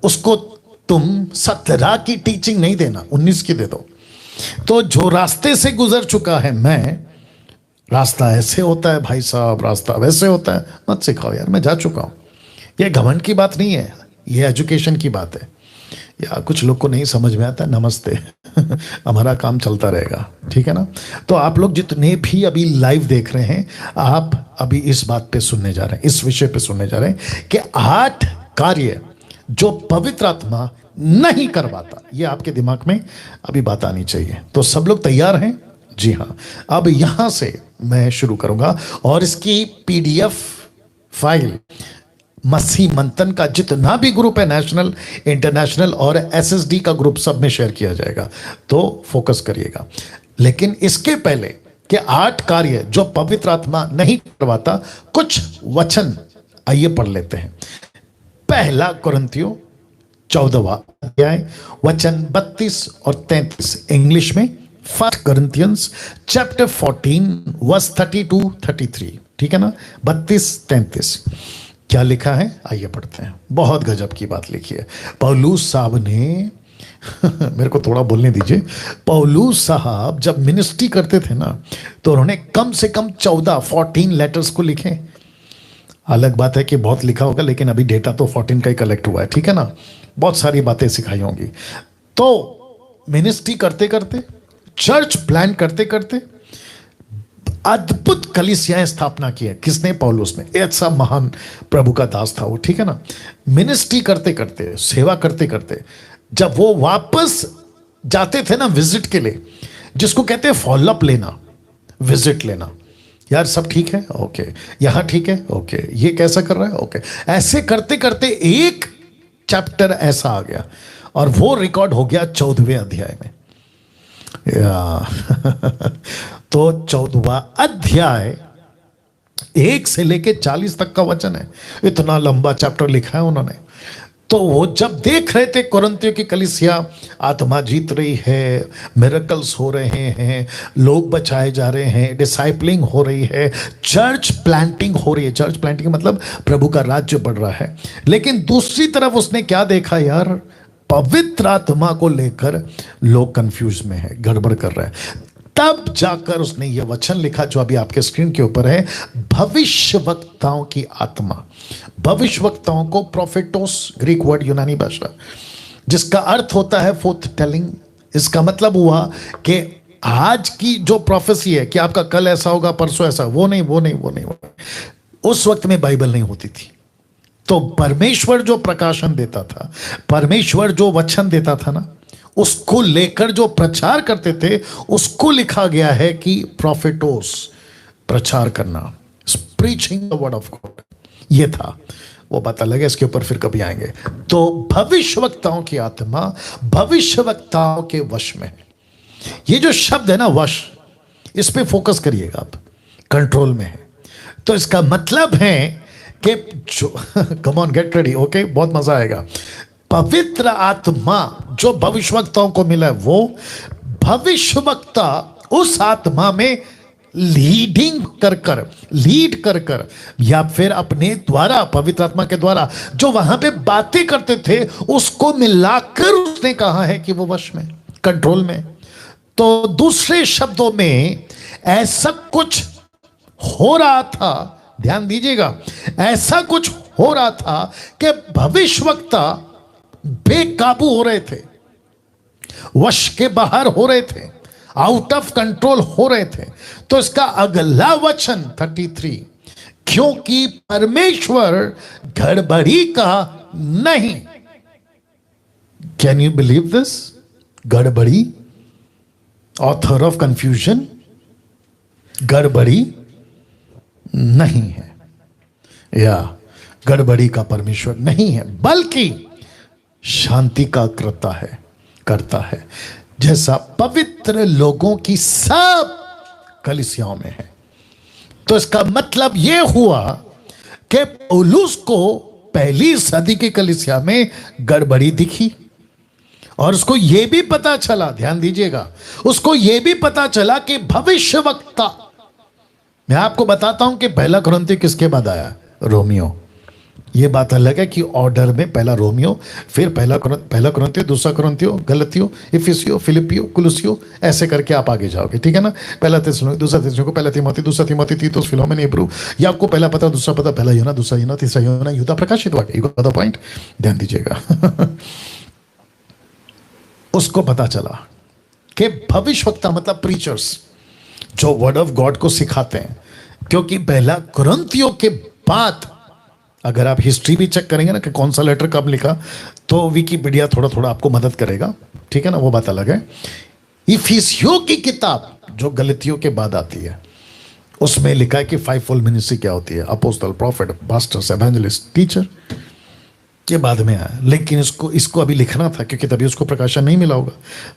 उसको तुम 17 की टीचिंग नहीं देना, 19 की दे दो। तो जो रास्ते से गुजर चुका है मैं, रास्ता ऐसे होता है भाई साहब, रास्ता वैसे होता है, मत सिखाओ यार, मैं जा चुका हूं। ये घमंड की बात नहीं है, ये एजुकेशन की बात है। या कुछ लोग को नहीं समझ में आता, नमस्ते हमारा काम चलता रहेगा, ठीक है ना। तो आप लोग जितने भी अभी लाइव देख रहे हैं, आप अभी इस बात पे सुनने जा रहे हैं, इस विषय पे सुनने जा रहे हैं कि 8 कार्य जो पवित्र आत्मा नहीं करवाता। ये आपके दिमाग में अभी बात आनी चाहिए। तो सब लोग तैयार हैं? जी हाँ। अब यहां से मैं शुरू करूंगा और इसकी PDF फाइल मसीह मंथन का जितना भी ग्रुप है, नेशनल, इंटरनेशनल और SSD का ग्रुप, सब में शेयर किया जाएगा। तो फोकस करिएगा। लेकिन इसके पहले कि 8 कार्य जो पवित्र आत्मा नहीं करवाता, कुछ वचन आइए पढ़ लेते हैं। पहला कुरिन्थियों 14वां अध्याय वचन 32 और 33 इंग्लिश में। 1 Corinthians chapter 14 verse 32-33, ठीक है ना, 32-33 क्या लिखा है आइए पढ़ते हैं। बहुत गजब की बात लिखी है पौलुस साहब ने मेरे को थोड़ा बोलने दीजिए। पौलुस साहब जब मिनिस्ट्री करते थे ना, तो उन्होंने कम से कम 14 लेटर्स को लिखे। अलग बात है कि बहुत लिखा होगा, लेकिन अभी डेटा तो 14 का ही कलेक्ट हुआ है, ठीक है ना। बहुत सारी बातें सिखाई होंगी। तो मिनिस्ट्री करते करते, चर्च प्लान करते करते अद्भुत कलीसियाएं स्थापना की है। किसने? पौलुस ने। ऐसा महान प्रभु का दास था वो, ठीक है ना। मिनिस्ट्री करते करते, सेवा करते करते, जब वो वापस जाते थे ना विजिट के लिए, जिसको कहते हैं फॉलोअप लेना, विजिट लेना, यार सब ठीक है, ओके, यहां ठीक है, ओके, ये कैसा कर रहा है, ओके, ऐसे करते करते एक चैप्टर ऐसा आ गया और वो रिकॉर्ड हो गया 14वें अध्याय में। तो 14वां अध्याय 1 से लेके 40 तक का वचन है। इतना लंबा चैप्टर लिखा है उन्होंने। तो वो जब देख रहे थे कुरिन्थियों की कलीसिया आत्मा जीत रही है, मिरेकल्स हो रहे हैं, लोग बचाए जा रहे हैं, डिसाइपलिंग हो रही है, चर्च प्लांटिंग हो रही है। चर्च प्लांटिंग मतलब प्रभु का राज्य बढ़ रहा है। लेकिन दूसरी तरफ उसने क्या देखा यार, पवित्र आत्मा को लेकर लोग कंफ्यूज में है, गड़बड़ कर रहा है। तब जाकर उसने ये वचन लिखा जो अभी आपके स्क्रीन के ऊपर है, भविष्यवक्ताओं की आत्मा। भविष्यवक्ताओं को प्रोफेटोस, ग्रीक वर्ड, यूनानी भाषा, जिसका अर्थ होता है फोर्थ टेलिंग। इसका मतलब हुआ कि आज की जो प्रोफेसी है कि आपका कल ऐसा होगा, परसों ऐसा, वो नहीं। उस वक्त में बाइबल नहीं होती थी। तो परमेश्वर जो प्रकाशन देता था, परमेश्वर जो वचन देता था ना, उसको लेकर जो प्रचार करते थे, उसको लिखा गया है कि प्रोफेटोस, प्रचार करना, preaching the word of God, ये था। वो बात अलग है, इसके ऊपर फिर कभी आएंगे। तो भविष्यवक्ताओं की आत्मा भविष्यवक्ताओं के वश में है। ये जो शब्द है ना वश, इस पे फोकस करिएगा आप, कंट्रोल में है। तो इसका मतलब है कि जो come on get ready, okay, बहुत मजा आएगा। पवित्र आत्मा जो भविष्यवक्ताओं को मिला है, वो भविष्यवक्ता उस आत्मा में लीड कर कर या फिर अपने द्वारा, पवित्र आत्मा के द्वारा जो वहां पे बातें करते थे उसको मिलाकर उसने कहा है कि वो वश में, कंट्रोल में। तो दूसरे शब्दों में ऐसा कुछ हो रहा था, ध्यान दीजिएगा, ऐसा कुछ हो रहा था कि भविष्यवक्ता बेकाबू हो रहे थे, वश के बाहर हो रहे थे, आउट ऑफ कंट्रोल हो रहे थे। तो इसका अगला वचन 33, क्योंकि परमेश्वर गड़बड़ी का नहीं। Can you believe this? गड़बड़ी, ऑथर ऑफ कंफ्यूजन, गड़बड़ी नहीं है, या गड़बड़ी का परमेश्वर नहीं है, बल्कि शांति का करता है, जैसा पवित्र लोगों की सब कलीसियाओं में है। तो इसका मतलब यह हुआ कि पौलुस को पहली सदी की कलीसिया में गड़बड़ी दिखी, और उसको यह भी पता चला, ध्यान दीजिएगा, उसको यह भी पता चला कि भविष्यवक्ता, मैं आपको बताता हूं कि पहला कुरिन्थियों किसके बाद आया? रोमियो। ये बात अलग है कि ऑर्डर में पहला रोमियो, फिर पहला कुरिन्थियों, दूसरा कुरिन्थियों, गलतियों, इफिसियों, फिलिपियो, कुलुसियों, ऐसे करके आप आगे जाओगे, ठीक है ना? पहला थिस्सलुनीके, दूसरा थिस्सलुनीके, पहला तीमुथियुस, दूसरा तीमुथियुस, तीतुस, फिलोमेन, हिब्रू। ये आपको पहला पता, दूसरा पता, पहला यूहन्ना, दूसरा यूहन्ना, तीसरा यूहन्ना, यूदा, प्रकाशित वाक्य। You got the point? ध्यान दीजिएगा। उसको पता चला कि भविष्यवक्ता मतलब प्रीचर्स, जो वर्ड ऑफ गॉड को सिखाते हैं, क्योंकि पहला कुरिन्थियों के बाद अगर आप हिस्ट्री भी चेक करेंगे ना कि कौन सा लेटर कब लिखा, तो विकिपीडिया थोड़ा थोड़ा आपको मदद करेगा, ठीक है ना, वो बात अलग है। इफिसियों की किताब जो गलतियों के बाद आती है, उसमें लिखा है कि फाइव फोल्ड मिनिस्ट्री क्या होती है, apostle, profit, pastors, evangelist, teacher, के बाद में आया। लेकिन इसको अभी लिखना था, क्योंकि तभी उसको प्रकाशन नहीं मिला होगा।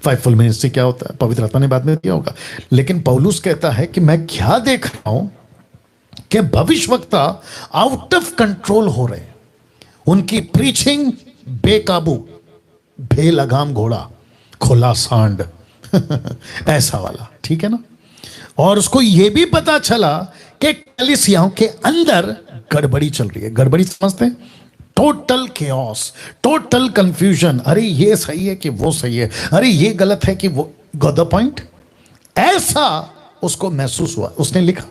फाइव फोल्ड मिनिस्ट्री क्या होता है, पवित्र आत्मा ने बाद में दिया होगा। लेकिन पौलुस कहता है कि मैं क्या देख रहा हूं कि भविष्यवक्ता आउट ऑफ कंट्रोल हो रहे हैं, उनकी प्रीचिंग बेकाबू, बेलगाम घोड़ा, खुला सांड ऐसा वाला, ठीक है ना। और उसको यह भी पता चला कि कलीसियाओं के अंदर गड़बड़ी चल रही है। गड़बड़ी समझते हैं? Total chaos, total confusion. अरे ये सही है कि वो सही है, अरे ये गलत है कि वो, गॉट द पॉइंट? ऐसा उसको महसूस हुआ, उसने लिखा।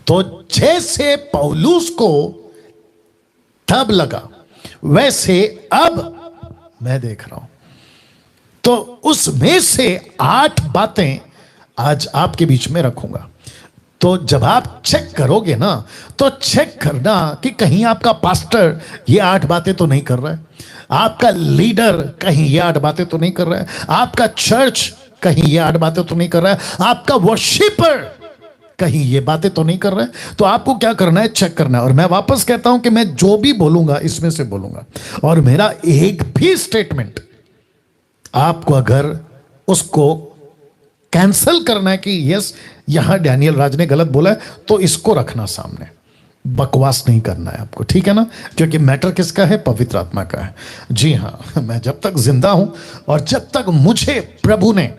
तो जैसे पौलुस को तब लगा, वैसे अब मैं देख रहा हूं। तो उसमें से 8 बातें आज आपके बीच में रखूंगा। तो जब आप चेक करोगे ना, तो चेक करना कि कहीं आपका पास्टर ये 8 बातें तो नहीं कर रहा है, आपका लीडर कहीं ये 8 बातें तो नहीं कर रहा है, आपका चर्च कहीं ये 8 बातें तो नहीं कर रहा है, आपका वर्शिपर कहीं ये बातें तो नहीं कर रहा है। तो आपको क्या करना है? चेक करना है। और मैं वापस कहता हूं कि मैं जो भी बोलूंगा इसमें से बोलूंगा, और मेरा एक भी स्टेटमेंट आपको अगर उसको कैंसल करना है कि यस यहां डैनियल राज ने गलत बोला है, तो इसको रखना सामने, बकवास नहीं करना है आपको, ठीक है ना? क्योंकि मैटर किसका है? पवित्र आत्मा का है। जी हां, मैं जब तक जिंदा हूं और जब तक मुझे प्रभु ने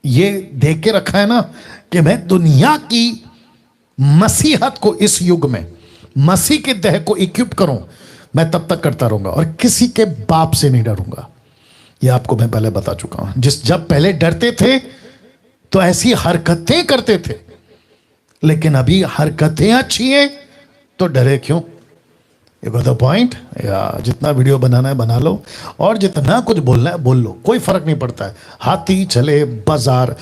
ये देख के रखा है ना कि मैं दुनिया की मसीहत को इस युग में मसीह के देह को इक्विप करूं, मैं तब तक करता रहूंगा और किसी के बाप से नहीं डरूंगा। ये आपको मैं पहले बता चुका हूं। जब पहले डरते थे तो ऐसी हरकतें करते थे, लेकिन अभी हरकतें अच्छी हैं तो डरे क्यों? ये गॉट द पॉइंट? या जितना वीडियो बनाना है बना लो, और जितना कुछ बोलना है बोल लो, कोई फर्क नहीं पड़ता है। हाथी चले बाजार,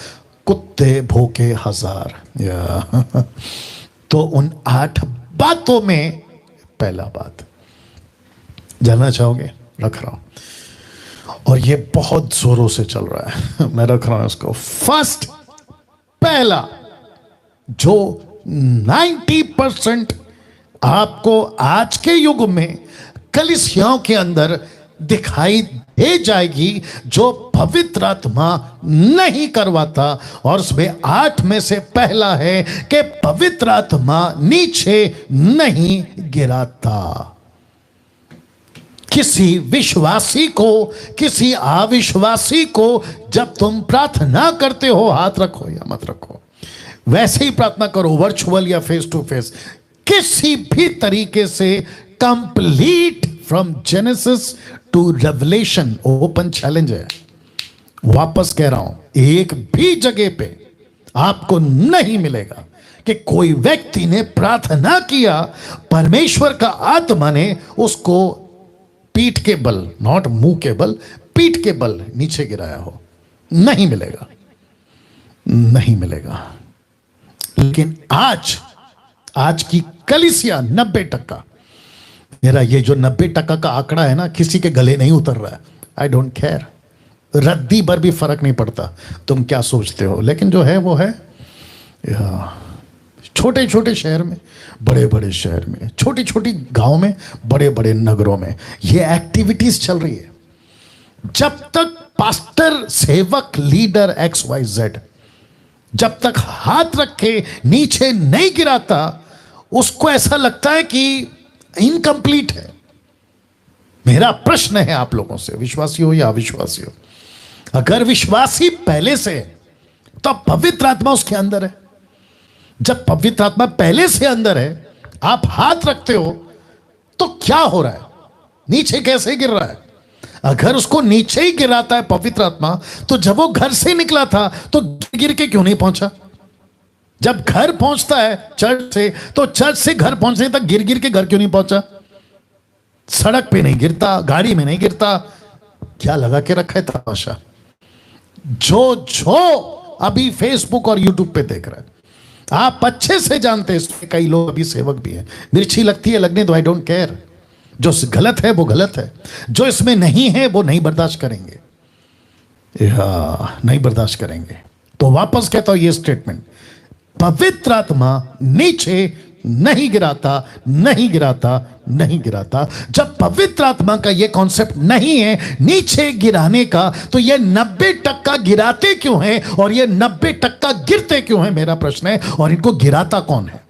कुत्ते भूखे हजार। या तो उन 8 बातों में पहला बात जानना चाहोगे? रख रहा हूं, और ये बहुत जोरों से चल रहा है, मैं रख रहा हूं इसको। फर्स्ट, पहला जो 90% आपको आज के युग में कलीसियाओं के अंदर दिखाई दे जाएगी जो पवित्र आत्मा नहीं करवाता। और उसमें 8 में से पहला है कि पवित्र आत्मा नीचे नहीं गिराता। किसी विश्वासी को, किसी अविश्वासी को जब तुम प्रार्थना करते हो, हाथ रखो या मत रखो, वैसे ही प्रार्थना करो, वर्चुअल या फेस टू फेस, किसी भी तरीके से complete from Genesis to Revelation open challenge है। वापस कह रहा हूं, एक भी जगह पे आपको नहीं मिलेगा कि कोई व्यक्ति ने प्रार्थना किया, परमेश्वर का आत्मा ने उसको पीठ के बल, नॉट मुंह के बल, पीठ के बल नीचे गिराया हो। नहीं मिलेगा, नहीं मिलेगा। लेकिन आज की कलीसिया 90%, मेरा ये जो 90% का आंकड़ा है ना, किसी के गले नहीं उतर रहा है। आई डोंट केयर, रद्दी पर भी फर्क नहीं पड़ता तुम क्या सोचते हो। लेकिन जो है वो है, छोटे छोटे शहर में, बड़े बड़े शहर में, छोटी छोटी गांव में, बड़े बड़े नगरों में ये एक्टिविटीज चल रही है। जब तक पास्टर, सेवक, लीडर XYZ जब तक हाथ रखे नीचे नहीं गिराता, उसको ऐसा लगता है कि इनकम्प्लीट है। मेरा प्रश्न है आप लोगों से, विश्वासी हो या अविश्वासी हो, अगर विश्वासी पहले से है तो पवित्र आत्मा उसके अंदर है। जब पवित्र आत्मा पहले से अंदर है, आप हाथ रखते हो तो क्या हो रहा है, नीचे कैसे गिर रहा है? अगर उसको नीचे ही गिराता है पवित्र आत्मा, तो जब वो घर से निकला था तो गिर के क्यों नहीं पहुंचा? जब घर पहुंचता है चर्च से, तो चर्च से घर पहुंचने तक गिर गिर के घर क्यों नहीं पहुंचा? सड़क पे नहीं गिरता, गाड़ी में नहीं गिरता, क्या लगा के रखा है तमाशा? जो अभी फेसबुक और यूट्यूब पे देख रहे हैं, आप अच्छे से जानते हैं, इसमें कई लोग अभी सेवक भी हैं। मिर्ची लगती है, लगने दो, आई डोंट केयर। जो गलत है वो गलत है, जो इसमें नहीं है वो नहीं बर्दाश्त करेंगे, नहीं बर्दाश्त करेंगे। तो वापस कहता हूं ये स्टेटमेंट, पवित्र आत्मा नीचे नहीं गिराता, नहीं गिराता, नहीं गिराता। जब पवित्र आत्मा का यह कॉन्सेप्ट नहीं है नीचे गिराने का, तो यह 90% गिराते क्यों हैं और यह 90% गिरते क्यों हैं, मेरा प्रश्न है। और इनको गिराता कौन है?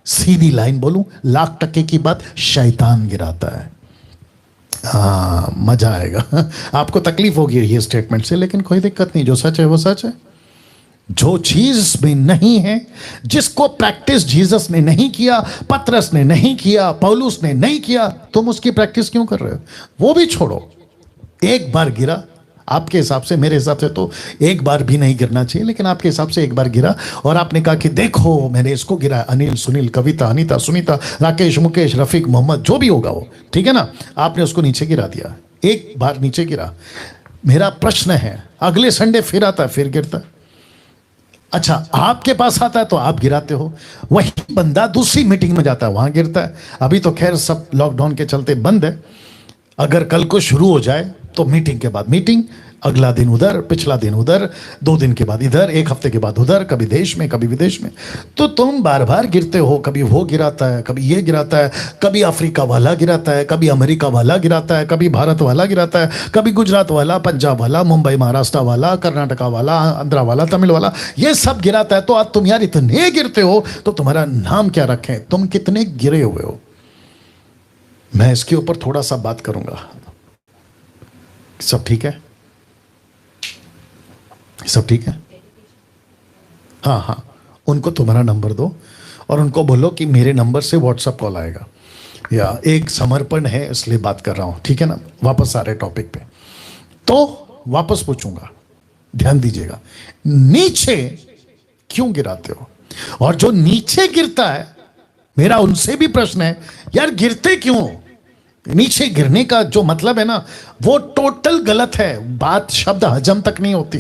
सीधी लाइन बोलूं, 1,00,000% की बात, शैतान गिराता है। हाँ, मजा आएगा। आपको तकलीफ होगी ये स्टेटमेंट से, लेकिन कोई दिक्कत नहीं, जो सच है वो सच है। जो चीज में नहीं है, जिसको प्रैक्टिस जीसस ने नहीं किया, पतरस ने नहीं किया, पौलुस ने नहीं किया, तुम उसकी प्रैक्टिस क्यों कर रहे हो? वो भी छोड़ो। एक बार गिरा, आपके हिसाब से, मेरे हिसाब से तो एक बार भी नहीं गिरना चाहिए, लेकिन आपके हिसाब से एक बार गिरा और आपने कहा कि देखो मैंने इसको गिरा। अनिल, सुनील, कविता, अनीता, सुनीता, राकेश, मुकेश, रफीक, मोहम्मद, जो भी होगा वो, ठीक है ना, आपने उसको नीचे गिरा दिया, एक बार नीचे गिरा। मेरा प्रश्न है, अगले संडे फिर आता है, फिर गिरता है। अच्छा, आपके पास आता है तो आप गिराते हो, वही बंदा दूसरी मीटिंग में जाता है, वहां गिरता है। अभी तो खैर सब लॉकडाउन के चलते बंद है। अगर कल को शुरू हो जाए तो मीटिंग के बाद मीटिंग, अगला दिन उधर, पिछला दिन उधर, 2 दिन के बाद इधर, 1 हफ्ते के बाद उधर, कभी देश में कभी विदेश में। तो तुम बार बार गिरते हो, कभी वो गिराता है, कभी ये गिराता है, कभी अफ्रीका वाला गिराता है, कभी अमेरिका वाला गिराता है, कभी भारत वाला गिराता है, कभी गुजरात वाला, पंजाब वाला, मुंबई महाराष्ट्र वाला, कर्नाटका वाला, आंध्रा वाला, तमिल वाला, ये सब गिराता है। तो आज तुम यार इतने गिरते हो तो तुम्हारा नाम क्या रखें? तुम कितने गिरे हुए हो? मैं इसके ऊपर थोड़ा सा बात करूंगा। सब ठीक है? सब ठीक है? हाँ हाँ, उनको तुम्हारा नंबर दो और उनको बोलो कि मेरे नंबर से व्हाट्सएप कॉल आएगा, या एक समर्पण है इसलिए बात कर रहा हूं, ठीक है ना। वापस आ रहे टॉपिक पे, तो वापस पूछूंगा, ध्यान दीजिएगा, नीचे क्यों गिराते हो? और जो नीचे गिरता है, मेरा उनसे भी प्रश्न है, यार गिरते क्यों? नीचे गिरने का जो मतलब है ना, वो टोटल गलत है। बात, शब्द हजम तक नहीं होती।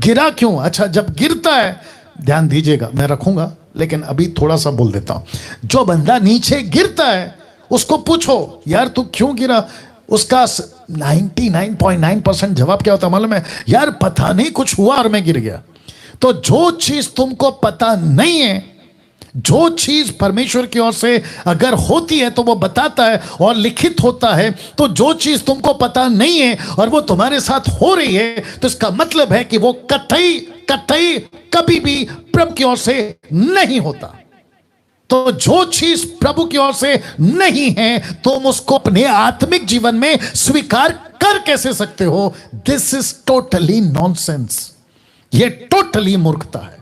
गिरा क्यों? अच्छा, जब गिरता है, ध्यान दीजिएगा, मैं रखूंगा लेकिन अभी थोड़ा सा बोल देता हूं। जो बंदा नीचे गिरता है उसको पूछो, यार तू क्यों गिरा? उसका 99.9% जवाब क्या होता मालूम है? यार पता नहीं, कुछ हुआ और मैं गिर गया। तो जो चीज तुमको पता नहीं है, जो चीज परमेश्वर की ओर से अगर होती है तो वो बताता है और लिखित होता है। तो जो चीज तुमको पता नहीं है और वो तुम्हारे साथ हो रही है, तो इसका मतलब है कि वो कतई कतई कभी भी प्रभु की ओर से नहीं होता। तो जो चीज प्रभु की ओर से नहीं है, तुम उसको अपने आत्मिक जीवन में स्वीकार कर कैसे सकते हो? This is totally nonsense. ये टोटली मूर्खता है,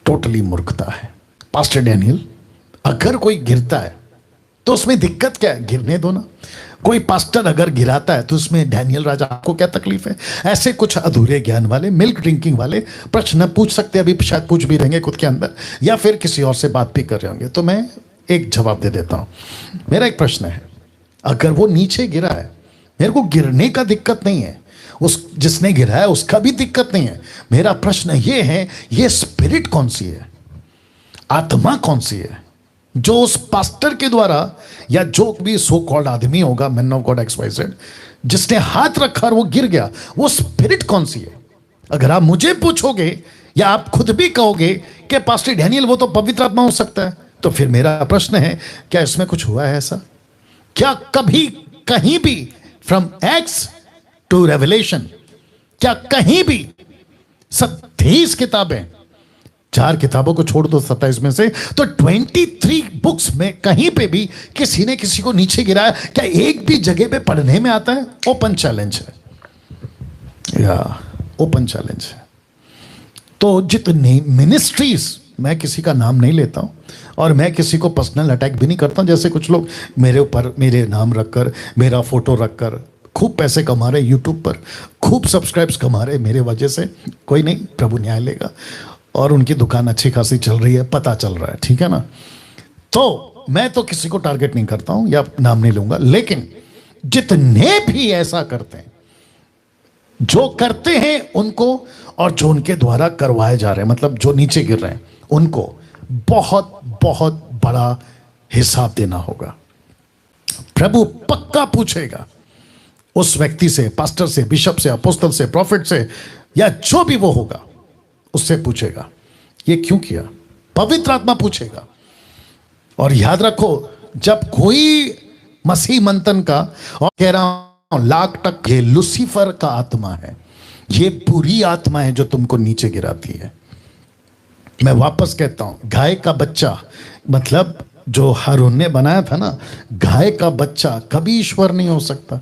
टोटली मूर्खता है। पास्टर डैनियल, अगर कोई गिरता है तो उसमें दिक्कत क्या है? गिरने दो ना। कोई पास्टर अगर गिराता है तो उसमें डैनियल राजा आपको क्या तकलीफ है? ऐसे कुछ अधूरे ज्ञान वाले, मिल्क ड्रिंकिंग वाले प्रश्न पूछ सकते हैं, अभी शायद पूछ भी रहेंगे खुद के अंदर, या फिर किसी और से बात भी कर रहे होंगे। तो मैं एक जवाब दे देता हूं। मेरा एक प्रश्न है, अगर वो नीचे गिरा है, मेरे को गिरने का दिक्कत नहीं है, उस जिसने गिरा है उसका भी दिक्कत नहीं है। मेरा प्रश्न ये है, ये स्पिरिट कौन सी है, आत्मा कौन सी है जो उस पास्टर के द्वारा या जो भी सो कॉल्ड आदमी होगा, मैन ऑफ गॉड XYZ, जिसने हाथ रखा और वो गिर गया, वो स्पिरिट कौन सी है? अगर आप मुझे पूछोगे या आप खुद भी कहोगे कि पास्टर डैनियल वो तो पवित्र आत्मा हो सकता है, तो फिर मेरा प्रश्न है, क्या इसमें कुछ हुआ है ऐसा? क्या कभी कहीं भी फ्रॉम एक्स टू रेवलेशन, क्या कहीं भी 27 किताबें, 4 किताबों को छोड़ दो 27 में से, तो 23 बुक्स में कहीं पे भी किसी ने किसी को नीचे गिराया? क्या एक भी जगह पे पढ़ने में आता है? ओपन चैलेंज है, या ओपन चैलेंज है। तो जितनी मिनिस्ट्रीज, मैं किसी का नाम नहीं लेता हूं और मैं किसी को पर्सनल अटैक भी नहीं करता हूं, जैसे कुछ लोग मेरे ऊपर मेरे नाम रखकर, मेरा फोटो रखकर खूब पैसे कमा रहे, यूट्यूब पर खूब सब्सक्राइब्स कमा रहे मेरे वजह से। कोई नहीं, प्रभु न्याय लेगा, और उनकी दुकान अच्छी खासी चल रही है, पता चल रहा है, ठीक है ना। तो मैं तो किसी को टारगेट नहीं करता हूं या नाम नहीं लूंगा, लेकिन जितने भी ऐसा करते हैं, जो करते हैं उनको, और जो उनके द्वारा करवाए जा रहे हैं, मतलब जो नीचे गिर रहे हैं, उनको बहुत बहुत बड़ा हिसाब देना होगा। प्रभु पक्का पूछेगा उस व्यक्ति से, पास्टर से, बिशप से, अपोस्तल से, प्रॉफिट से, या जो भी वो होगा, उससे पूछेगा ये क्यों किया। पवित्र आत्मा पूछेगा। और याद रखो, जब कोई मसीह मंथन का, और कह रहा हूं लाख टक, ये लूसीफर का आत्मा है, ये बुरी आत्मा है जो तुमको नीचे गिराती है। मैं वापस कहता हूं, गाय का बच्चा, मतलब जो हारून ने बनाया था ना, गाय का बच्चा कभी ईश्वर नहीं हो सकता,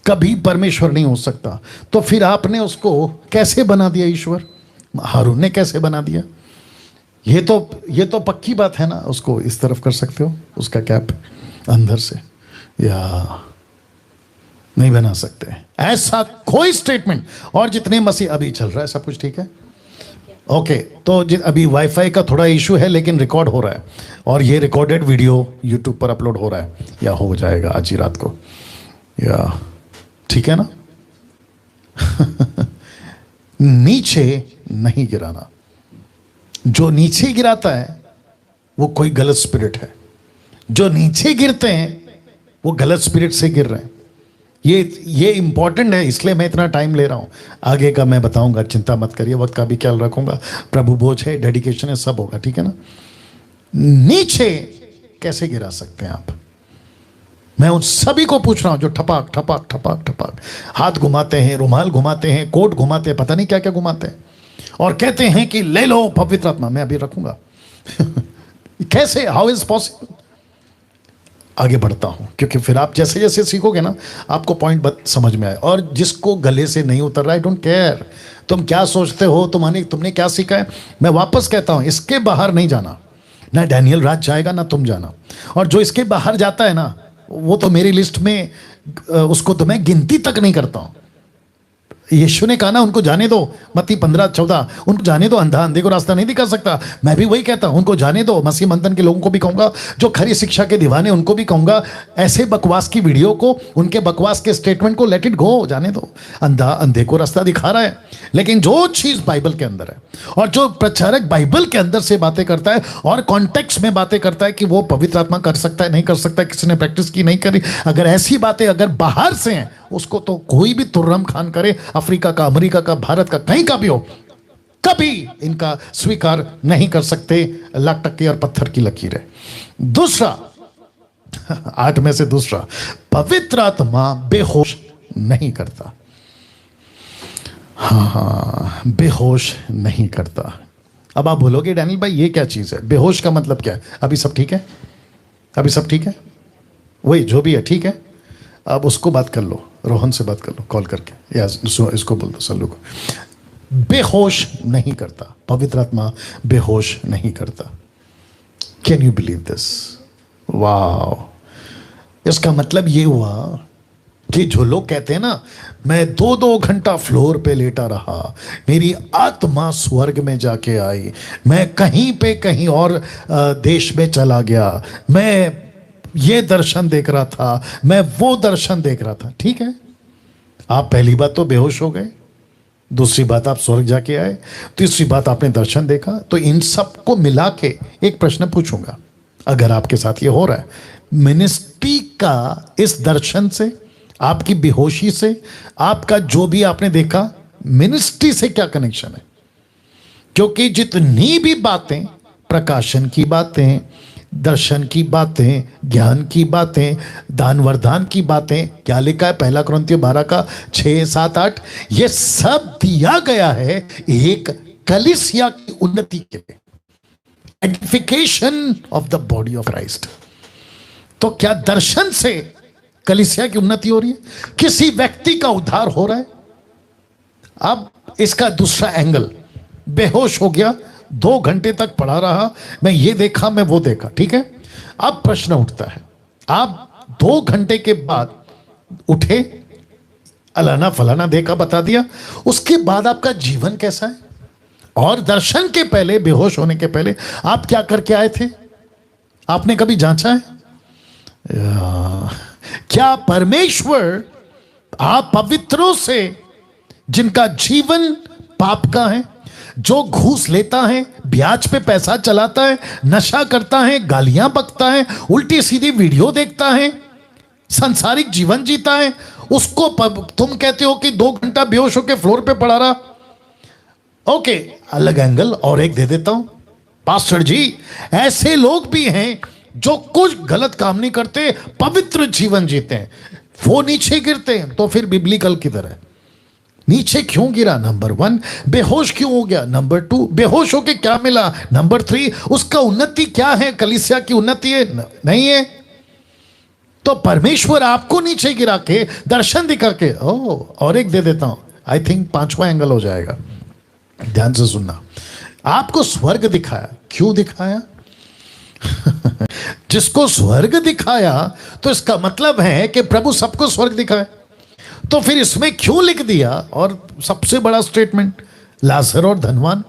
कभी परमेश्वर नहीं हो सकता। तो फिर आपने उसको कैसे बना दिया ईश्वर? हारून ने कैसे बना दिया? ये तो पक्की बात है ना। उसको इस तरफ कर सकते हो, उसका कैप अंदर से, या नहीं बना सकते ऐसा कोई स्टेटमेंट। और जितने मसीह, अभी चल रहा है सब कुछ ठीक है, ओके। तो अभी वाईफाई का थोड़ा इशू है, लेकिन रिकॉर्ड हो रहा है, और ये रिकॉर्डेड वीडियो यूट्यूब पर अपलोड हो रहा है, या हो जाएगा आज ही रात को, या ठीक है ना। नीचे नहीं गिराना। जो नीचे गिराता है वो कोई गलत स्पिरिट है। जो नीचे गिरते हैं वो गलत स्पिरिट से गिर रहे हैं। ये इंपॉर्टेंट है, इसलिए मैं इतना टाइम ले रहा हूं। आगे का मैं बताऊंगा, चिंता मत करिए, वक्त का भी ख्याल रखूंगा। प्रभु बोझ है, डेडिकेशन है, सब होगा, ठीक है ना। नीचे कैसे गिरा सकते हैं आप? मैं उन सभी को पूछ रहा हूं जो ठपाक ठपाक ठपाक ठपाक हाथ घुमाते हैं, रुमाल घुमाते हैं, कोट घुमाते हैं, पता नहीं क्या क्या घुमाते हैं, और कहते हैं कि ले लो पवित्र आत्मा। मैं अभी रखूंगा। कैसे? How is possible? आगे बढ़ता हूं, क्योंकि फिर आप जैसे जैसे सीखोगे ना, आपको पॉइंट समझ में आए। और जिसको गले से नहीं उतर रहा है, डोंट केयर तुम क्या सोचते हो, तुमने क्या सीखा है। मैं वापस कहता हूं, इसके बाहर नहीं जाना। ना डैनियल राज जाएगा, ना तुम जाना। और जो इसके बाहर जाता है ना, वो तो मेरी लिस्ट में, उसको तो मैं गिनती तक नहीं करता हूं। यीशु ने कहा ना, उनको जाने दो, मत्ती 15:14, उनको जाने दो, अंधा अंधे को रास्ता नहीं दिखा सकता। मैं भी वही कहता हूं, उनको जाने दो। मसीह मंथन के लोगों को भी कहूंगा, जो खरी शिक्षा के दीवाने, उनको भी कहूंगा, ऐसे बकवास की वीडियो को, उनके बकवास के स्टेटमेंट को लेट इट गो, जाने दो। अंधा अंधे को रास्ता दिखा रहा है, लेकिन जो चीज बाइबल के अंदर है, और जो प्रचारक बाइबल के अंदर से बातें करता है और कॉन्टेक्स्ट में बातें करता है कि वो पवित्र आत्मा कर सकता है, नहीं कर सकता, किसी ने प्रैक्टिस की, नहीं करी, अगर ऐसी बातें अगर बाहर से हैं, उसको तो कोई भी तुर्रम खान करे, अफ्रीका का, अमेरिका का, भारत का, कहीं का भी हो, कभी इनका स्वीकार नहीं कर सकते। लाख टक्के और पत्थर की लकीर है। दूसरा, 8 में से दूसरा, पवित्र आत्मा बेहोश नहीं करता। हाँ, बेहोश नहीं करता। अब आप बोलोगे डैनियल भाई ये क्या चीज है, बेहोश का मतलब क्या है? अभी सब ठीक है, अभी सब ठीक है, वही जो भी है ठीक है। अब उसको बात कर लो, रोहन से बात कर लो कॉल करके, या इसको बोल दो सल्लू को। बेहोश नहीं करता, पवित्र आत्मा बेहोश नहीं करता। Can you believe this? वाह! इसका मतलब ये हुआ कि जो लोग कहते हैं ना, मैं 2-2 घंटा फ्लोर पे लेटा रहा, मेरी आत्मा स्वर्ग में जाके आई, मैं कहीं पे कहीं और देश में चला गया, मैं ये दर्शन देख रहा था, मैं वो दर्शन देख रहा था। ठीक है, आप पहली बात तो बेहोश हो गए, दूसरी बात आप स्वर्ग जाके आए, तीसरी बात आपने दर्शन देखा। तो इन सब को मिला के एक प्रश्न पूछूंगा, अगर आपके साथ ये हो रहा है, मिनिस्ट्री का इस दर्शन से, आपकी बेहोशी से, आपका जो भी आपने देखा, मिनिस्ट्री से क्या कनेक्शन है? क्योंकि जितनी भी बातें, प्रकाशन की बातें, दर्शन की बातें, ज्ञान की बातें, दान वरदान की बातें, क्या लिखा है 1 कुरिन्थियों 12 का 6, 7, 8, ये सब दिया गया है एक कलीसिया की उन्नति के लिए, edification of the body of Christ. तो क्या दर्शन से कलीसिया की उन्नति हो रही है? किसी व्यक्ति का उद्धार हो रहा है? अब इसका दूसरा एंगल, बेहोश हो गया, 2 घंटे तक पड़ा रहा, मैं ये देखा, मैं वो देखा। ठीक है, अब प्रश्न उठता है, आप 2 घंटे के बाद उठे, अलाना फलाना देखा, बता दिया, उसके बाद आपका जीवन कैसा है? और दर्शन के पहले, बेहोश होने के पहले आप क्या करके आए थे? आपने कभी जांचा है? क्या परमेश्वर आप पवित्रों से, जिनका जीवन पाप का है, जो घूस लेता है, ब्याज पे पैसा चलाता है, नशा करता है, गालियां बकता है, उल्टी सीधी वीडियो देखता है, सांसारिक जीवन जीता है, उसको तुम कहते हो कि 2 घंटा बेहोश होकर फ्लोर पे पड़ा रहा? ओके, अलग एंगल और एक दे देता हूं, पास्टर जी, ऐसे लोग भी हैं जो कुछ गलत काम नहीं करते, पवित्र जीवन जीते हैं, वो नीचे गिरते हैं। तो फिर बिब्लिकल किधर है? नीचे क्यों गिरा? नंबर 1, बेहोश क्यों हो गया? नंबर 2, बेहोश होके क्या मिला? नंबर 3, उसका उन्नति क्या है? कलीसिया की उन्नति है? नहीं है। तो परमेश्वर आपको नीचे गिरा के, दर्शन दिखा के, और एक दे देता हूं, आई थिंक 5वां एंगल हो जाएगा, ध्यान से सुनना। आपको स्वर्ग दिखाया, क्यों दिखाया? जिसको स्वर्ग दिखाया, तो इसका मतलब है कि प्रभु सबको स्वर्ग दिखाए। तो फिर इसमें क्यों लिख दिया? और सबसे बड़ा स्टेटमेंट, लाजर और धनवान।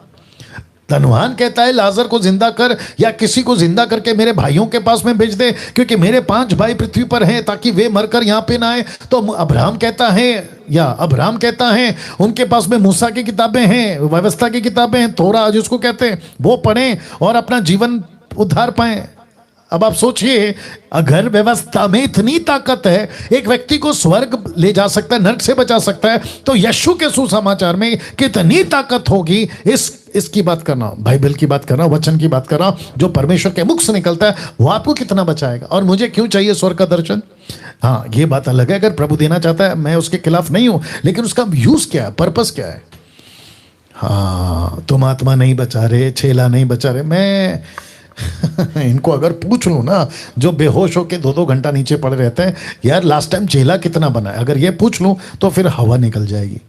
धनवान कहता है लाजर को जिंदा कर, या किसी को जिंदा करके मेरे भाइयों के पास में भेज दे, क्योंकि मेरे 5 भाई पृथ्वी पर हैं, ताकि वे मरकर यहां पे ना आए। तो अब्राहम कहता है उनके पास में मूसा की किताबें हैं, व्यवस्था की किताबें हैं, थोड़ा जिसको कहते हैं, वो पढ़ें और अपना जीवन उद्धार पाएं। अब आप सोचिए, अगर व्यवस्था में इतनी ताकत है, एक व्यक्ति को स्वर्ग ले जा सकता है, नरक से बचा सकता है, तो यीशु के सुसमाचार में कितनी ताकत होगी? इसकी बात कर रहा हूं, बाइबल की बात कर रहा हूं, वचन की बात कर रहा हूं, जो परमेश्वर के मुख से निकलता है, वो आपको कितना बचाएगा। और मुझे क्यों चाहिए स्वर्ग का दर्शन? हाँ, ये बात अलग है, अगर प्रभु देना चाहता है, मैं उसके खिलाफ नहीं हूं, लेकिन उसका यूज क्या है, पर्पस क्या है? हाँ, तुम आत्मा नहीं बचा रहे, छेला नहीं बचा रहे, मैं इनको अगर पूछ लूं ना, जो बेहोश होके 2-2 घंटा नीचे पड़े रहते हैं, यार लास्ट टाइम चेला कितना बना है, अगर ये पूछ लूं तो फिर हवा निकल जाएगी।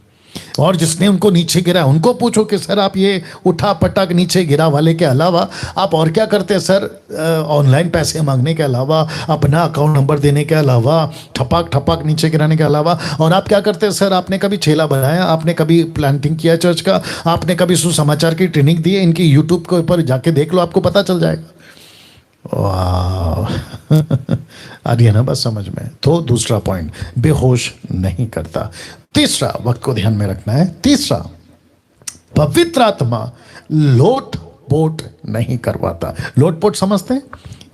और जिसने उनको नीचे गिरा, उनको पूछो कि सर आप ये उठा पटक नीचे गिरा वाले के अलावा आप और क्या करते हैं सर? ऑनलाइन पैसे मांगने के अलावा, अपना अकाउंट नंबर देने के अलावा, ठपाक नीचे गिराने के अलावा, और आप क्या करते हैं सर? आपने कभी छेला बनाया? आपने कभी प्लांटिंग किया चर्च का? आपने कभी सुसमाचार की ट्रेनिंग दी है? इनकी यूट्यूब के ऊपर जाके देख लो, आपको पता चल जाएगा। वाह आ रही है ना बस समझ में? तो दूसरा पॉइंट, बेहोश नहीं करता। तीसरा, वक्त को ध्यान में रखना है, तीसरा, पवित्र आत्मा लोट पोट नहीं करवाता। लोट पोट समझते हैं?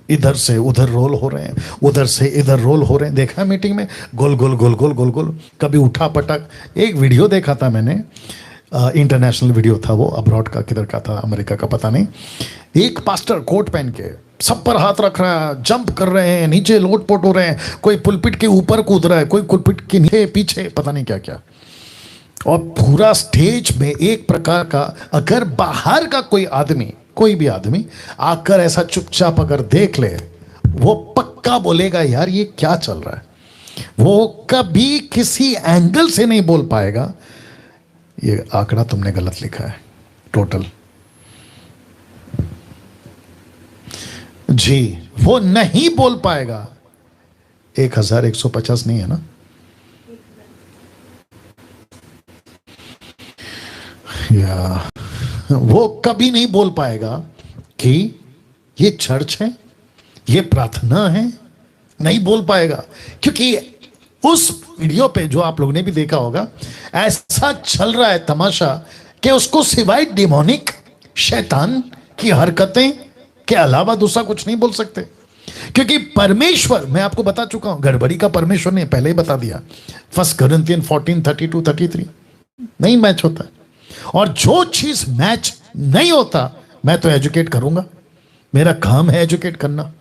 इधर से उधर रोल हो रहे हैं, उधर से इधर रोल हो रहे हैं, देखा है मीटिंग में? गोल गोल गोल गोल गोल गोल, कभी उठा पटक। एक वीडियो देखा था मैंने, इंटरनेशनल वीडियो था वो, अब्रॉड का, किधर का था, अमेरिका का पता नहीं। एक पास्टर कोट पहन के सब पर हाथ रख रहा है, जंप कर रहे हैं, नीचे लोटपोट हो रहे हैं, कोई पुलपिट के ऊपर कूद रहा है, कोई पुलपिट के नीचे पीछे, पता नहीं क्या क्या। और पूरा स्टेज में एक प्रकार का, अगर बाहर का कोई आदमी, कोई भी आदमी आकर ऐसा चुपचाप अगर देख ले, वो पक्का बोलेगा यार ये क्या चल रहा है। वो कभी किसी एंगल से नहीं बोल पाएगा ये आंकड़ा तुमने गलत लिखा है टोटल। जी, वो नहीं बोल पाएगा। 1150 नहीं है ना? या वो कभी नहीं बोल पाएगा कि ये चर्च है, ये प्रार्थना है, नहीं बोल पाएगा। क्योंकि उस वीडियो पे जो आप लोगों ने भी देखा होगा, ऐसा चल रहा है तमाशा कि उसको सिवाय डिमोनिक शैतान की हरकतें के अलावा दूसरा कुछ नहीं बोल सकते। क्योंकि परमेश्वर, मैं आपको बता चुका हूं, गड़बड़ी का परमेश्वर ने पहले ही बता दिया। 1 Corinthians 14:32-33 नहीं मैच होता। और जो चीज मैच नहीं होता, मैं तो एजुकेट करूंगा। मेरा काम है एजुकेट करना,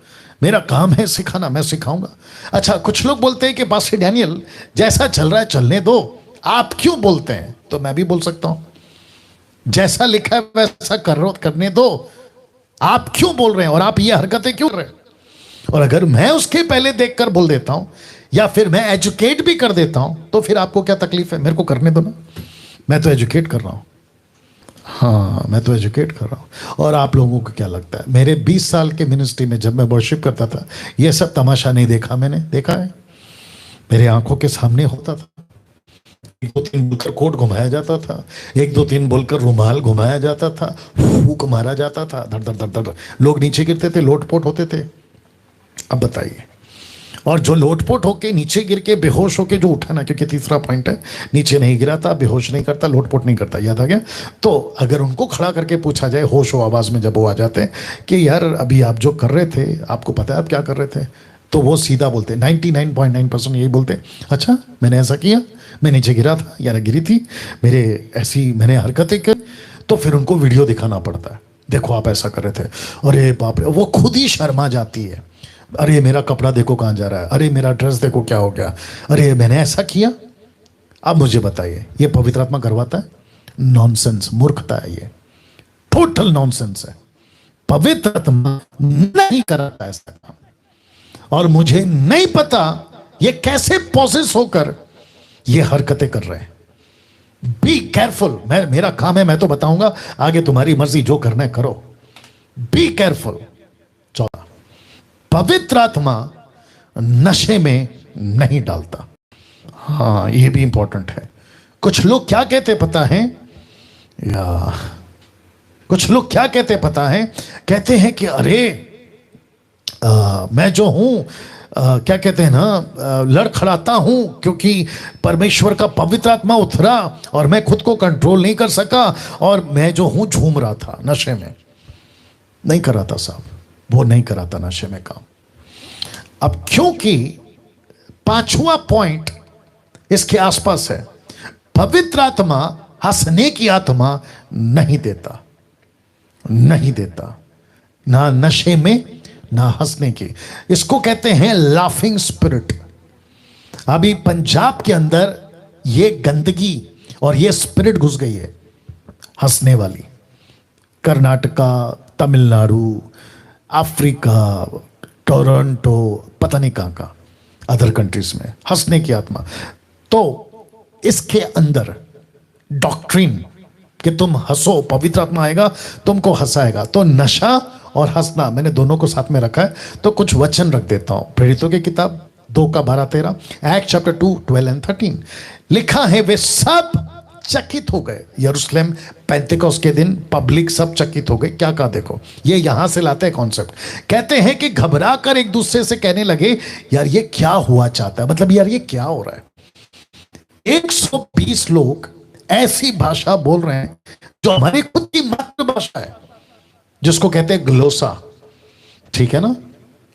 मेरा काम है सिखाना, मैं सिखाऊंगा। अच्छा, कुछ लोग बोलते हैं कि पास्टर डैनियल जैसा चल रहा है चलने दो, आप क्यों बोलते हैं? तो मैं भी बोल सकता हूं, जैसा लिखा है वैसा करने दो, आप क्यों बोल रहे हैं और आप ये हरकतें क्यों कर रहे हैं? और अगर मैं उसके पहले देखकर बोल देता हूं या फिर मैं एजुकेट भी कर देता हूं, तो फिर आपको क्या तकलीफ है? मेरे को करने दो ना, मैं तो एजुकेट कर रहा हूं। हाँ, मैं तो एजुकेट कर रहा हूँ। और आप लोगों को क्या लगता है, मेरे 20 साल के मिनिस्ट्री में जब मैं वर्शिप करता था, ये सब तमाशा नहीं देखा मैंने? देखा है, मेरे आंखों के सामने होता था। 1 2 3 बोलकर कोट घुमाया जाता था, 1 2 3 बोलकर रुमाल घुमाया जाता था, फूक मारा जाता था, धड़ धड़ धड़ धड़, लोग नीचे गिरते थे, लोटपोट होते थे। अब बताइए, और जो लोटपोट होके नीचे गिर के बेहोश होके जो उठा ना, क्योंकि तीसरा पॉइंट है, नीचे नहीं गिराता, बेहोश नहीं करता, लोटपोट नहीं करता, याद आ गया? तो अगर उनको खड़ा करके पूछा जाए होश हो आवाज में, जब वो आ जाते हैं कि यार अभी आप जो कर रहे थे, आपको पता है आप क्या कर रहे थे? तो वो सीधा बोलते, 99.9% यही बोलते, अच्छा मैंने ऐसा किया, मैं नीचे गिरा था या गिरी थी, मेरे ऐसी मैंने हरकतें की। तो फिर उनको वीडियो दिखाना पड़ता है, देखो आप ऐसा कर रहे थे। अरे बाप रे, वो खुद ही शर्मा जाती है। अरे मेरा कपड़ा देखो कहां जा रहा है, अरे मेरा ड्रेस देखो क्या हो गया, अरे मैंने ऐसा किया। अब मुझे बताइए, ये पवित्र आत्मा करवाता है? नॉनसेंस, मूर्खता है, ये टोटल नॉनसेंस है। पवित्र आत्मा नहीं कराता ऐसा काम। और मुझे नहीं पता ये कैसे पॉसेस होकर ये हरकतें कर रहे हैं। Be careful. मेरा काम है, मैं तो बताऊंगा, आगे तुम्हारी मर्जी, जो करना है करो। Be careful. 14, पवित्र आत्मा नशे में नहीं डालता। हाँ, ये भी इंपॉर्टेंट है। कुछ लोग क्या कहते पता है, या कुछ लोग क्या कहते पता है, कहते हैं कि अरे मैं जो हूं, क्या कहते हैं ना, लड़खड़ाता हूं क्योंकि परमेश्वर का पवित्र आत्मा उतरा और मैं खुद को कंट्रोल नहीं कर सका, और मैं जो हूं झूम रहा था नशे में। नहीं कराता साहब, वो नहीं कराता नशे में काम। अब क्योंकि 5वां पॉइंट इसके आसपास है, पवित्र आत्मा हंसने की आत्मा नहीं देता, नहीं देता, ना नशे में ना हंसने की। इसको कहते हैं लाफिंग स्पिरिट। अभी पंजाब के अंदर ये गंदगी और ये स्पिरिट घुस गई है, हंसने वाली। कर्नाटका, तमिलनाडु, अफ्रीका, टोरंटो, पता नहीं कहां का, अदर कंट्रीज में हंसने की आत्मा। तो इसके अंदर डॉक्ट्रिन कि तुम हंसो, पवित्र आत्मा आएगा तुमको हंसाएगा। तो नशा और हंसना मैंने दोनों को साथ में रखा है। तो कुछ वचन रख देता हूं, प्रेरितों की किताब 2:12-13, एक्ट चैप्टर 2:12-13 लिखा है, वे सब चकित हो गए। यरूशलेम पेंतिकोस्त के दिन पब्लिक सब चकित हो गए। क्या कहा देखो, ये यहां से लाते हैं कॉन्सेप्ट। कहते हैं कि घबरा कर एक दूसरे से कहने लगे, यार ये क्या हुआ चाहता है, मतलब यार ये क्या हो रहा है। 120 लोग ऐसी भाषा बोल रहे हैं जो हमारी खुद की मातृभाषा है, जिसको कहते हैं ग्लोसा, ठीक है ना।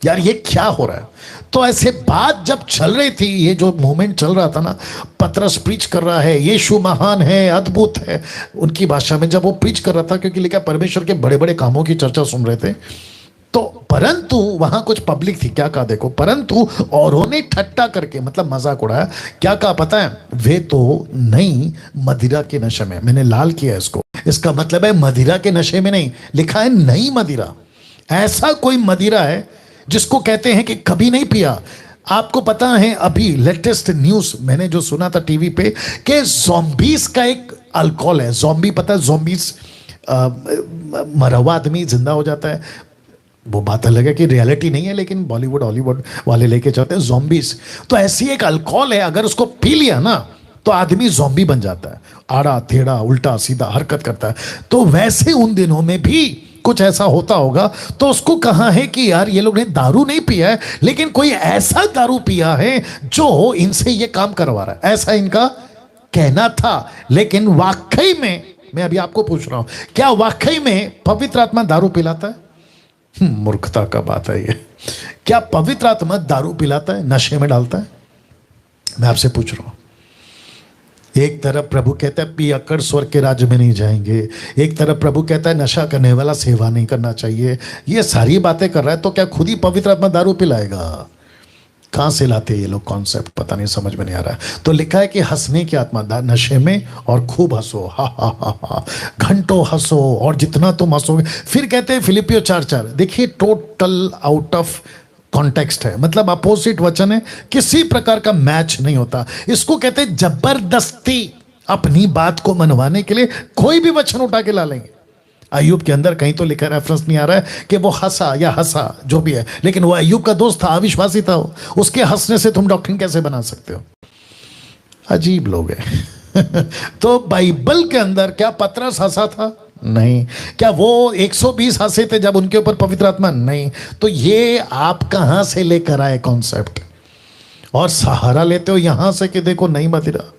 यार ये क्या हो रहा है। तो ऐसे बात जब चल रही थी, ये जो मूवमेंट चल रहा था ना, पतरस प्रीच कर रहा है यीशु महान है, अद्भुत है, उनकी भाषा में जब वो प्रीच कर रहा था, क्योंकि लिखा परमेश्वर के बड़े बड़े कामों की चर्चा सुन रहे थे। तो परंतु वहां कुछ पब्लिक थी, क्या कहा देखो, परंतु औरों ने ठट्टा करके, मतलब मजाक उड़ाया, क्या कहा पता है, वे तो नई मदिरा के नशे में। मैंने लाल किया इसको, इसका मतलब है मदिरा के नशे में नहीं, लिखा है नई मदिरा। ऐसा कोई मदिरा है जिसको कहते हैं कि कभी नहीं पिया। आपको पता है अभी लेटेस्ट न्यूज मैंने जो सुना था टीवी पे, कि ज़ॉम्बीज का एक अल्कोहल है। ज़ॉम्बी पता है, ज़ॉम्बीज मरा हुआ आदमी जिंदा हो जाता है। वो बात अलग है कि रियलिटी नहीं है, लेकिन बॉलीवुड हॉलीवुड वाले लेके चलते हैं ज़ॉम्बीज। तो ऐसी एक अल्कोहल है, अगर उसको पी लिया ना तो आदमी ज़ॉम्बी बन जाता है, आड़ा टेढ़ा उल्टा सीधा हरकत करता है। तो वैसे उन दिनों में भी कुछ ऐसा होता होगा। तो उसको कहा है कि यार ये लोग ने दारू नहीं पिया है, लेकिन कोई ऐसा दारू पिया है जो इनसे ये काम करवा रहा है, ऐसा इनका कहना था। लेकिन वाकई में मैं अभी आपको पूछ रहा हूं, क्या वाकई में पवित्र आत्मा दारू पिलाता है? मूर्खता का बात है ये। क्या पवित्र आत्मा दारू पिलाता है, नशे में डालता है? मैं आपसे पूछ रहा हूं। एक तरफ प्रभु कहता है पियक्कड़ स्वर्ग के राज्य में नहीं जाएंगे, एक तरफ प्रभु कहता है नशा करने वाला सेवा नहीं करना चाहिए। ये सारी बातें कर रहा है, तो क्या खुद ही पवित्र आत्मा दारू पिलाएगा? कहां से लाते हैं ये लोग कॉन्सेप्ट, पता नहीं, समझ में नहीं आ रहा है। तो लिखा है कि हंसने की आत्मा, नशे में, और खूब हंसो, हा हा हा हा, घंटों हंसो, और जितना तुम हंसोगे। फिर कहते हैं फिलिपियो 4:4, देखिए टोटल आउट ऑफ कॉन्टेक्स्ट है, मतलब अपोजिट वचन है, किसी प्रकार का मैच नहीं होता। इसको कहते हैं जबरदस्ती अपनी बात को मनवाने के लिए कोई भी वचन उठा के ला लेंगे। अय्यूब के अंदर कहीं तो लिखा, रेफरेंस नहीं आ रहा है कि वो हंसा या हंसा जो भी है, लेकिन वो अय्यूब का दोस्त था, अविश्वासी था, उसके हंसने से तुम डॉक्ट्रिन कैसे बना सकते हो? अजीब लोग हैं। तो बाइबल के अंदर क्या पतरस हंसा था? नहीं। क्या वो 120 हंसे थे जब उनके ऊपर पवित्र आत्मा? नहीं। तो ये आप कहां से लेकर आए कॉन्सेप्ट, और सहारा लेते हो यहां से कि देखो नहीं मदिरा।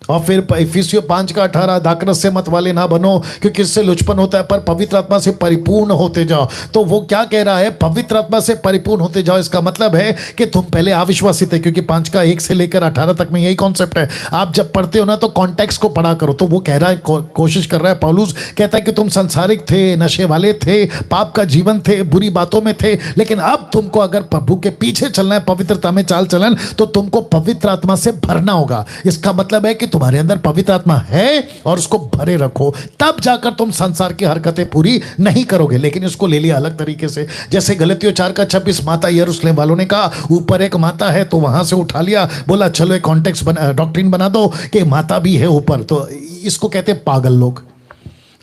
और फिर इफिसियों 5:18, दाकरस से मत वाले ना बनो क्योंकि इससे लुचपन होता है, पर पवित्र आत्मा से परिपूर्ण होते जाओ। तो वो क्या कह रहा है, पवित्र आत्मा से परिपूर्ण होते जाओ। इसका मतलब है कि तुम पहले अविश्वासी थे, क्योंकि 5:1 से लेकर 18 तक में यही कॉन्सेप्ट है। आप जब पढ़ते हो ना तो कॉन्टेक्स्ट को पढ़ा करो। तो वो कह रहा है, कोशिश कर रहा है पौलुस, कहता है कि तुम संसारिक थे, नशे वाले थे, पाप का जीवन थे, बुरी बातों में थे, लेकिन अब तुमको अगर प्रभु के पीछे चलना है, पवित्रता में चाल चलन, तो तुमको पवित्र आत्मा से भरना होगा। इसका मतलब है कि तुम्हारे अंदर पवित्र आत्मा है और उसको भरे रखो, तब जाकर तुम संसार की हरकतें पूरी नहीं करोगे। लेकिन इसको ले लिया अलग तरीके से, जैसे गलतियों 4:26, माता यरूशलेम वालों ने कहा ऊपर एक माता है, तो वहां से उठा लिया, बोला चलो एक कॉन्टेक्स्ट डॉक्ट्रिन बना दो कि माता भी है ऊपर। तो इसको कहते हैं पागल लोग।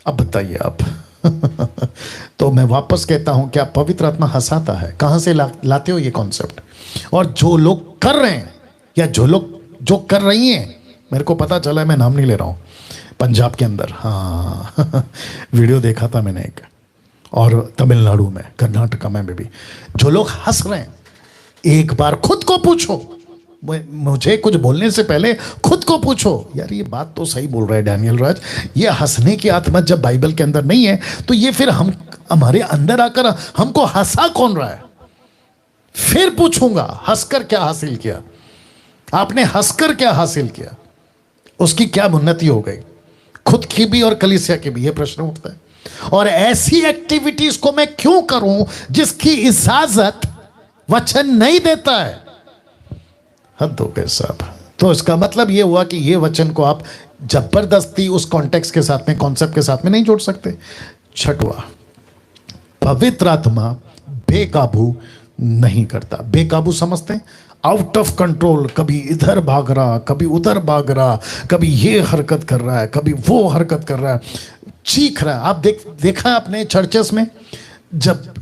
अब बताइए आप। तो मैं वापस कहता हूं, क्या पवित्र आत्मा हंसाता है? कहां से लाते हो ये कॉन्सेप्ट? और जो लोग कर रहे हैं, या जो कर रही हैं, मेरे को पता चला है, मैं नाम नहीं ले रहा हूं, पंजाब के अंदर, हाँ, वीडियो देखा था मैंने एक, और तमिलनाडु में, कर्नाटका में भी, जो लोग हंस रहे हैं, एक बार खुद को पूछो। मुझे कुछ बोलने से पहले खुद को पूछो, यार ये बात तो सही बोल रहा है डैनियल राज, ये हंसने की आत्मा जब बाइबल के अंदर नहीं है, तो ये फिर हमारे अंदर आकर हमको हंसा कौन रहा है? फिर पूछूंगा, हंसकर क्या हासिल किया आपने? हंसकर क्या हासिल किया? उसकी क्या उन्नति हो गई, खुद की भी और कलीसिया की भी? ये प्रश्न उठता है। और ऐसी एक्टिविटीज को मैं क्यों करूं जिसकी इजाजत वचन नहीं देता है? हद हो गए साहब। तो इसका मतलब ये हुआ कि ये वचन को आप जबरदस्ती उस कॉन्टेक्स्ट के साथ में, कॉन्सेप्ट के साथ में नहीं जोड़ सकते। छठवां, पवित्र आत्मा बेकाबू नहीं करता। बेकाबू समझते हैं, आउट ऑफ कंट्रोल, कभी इधर भाग रहा, कभी उधर भाग रहा, कभी ये हरकत कर रहा है, कभी वो हरकत कर रहा है, चीख रहा है। आप देखा है अपने चर्चेस में, जब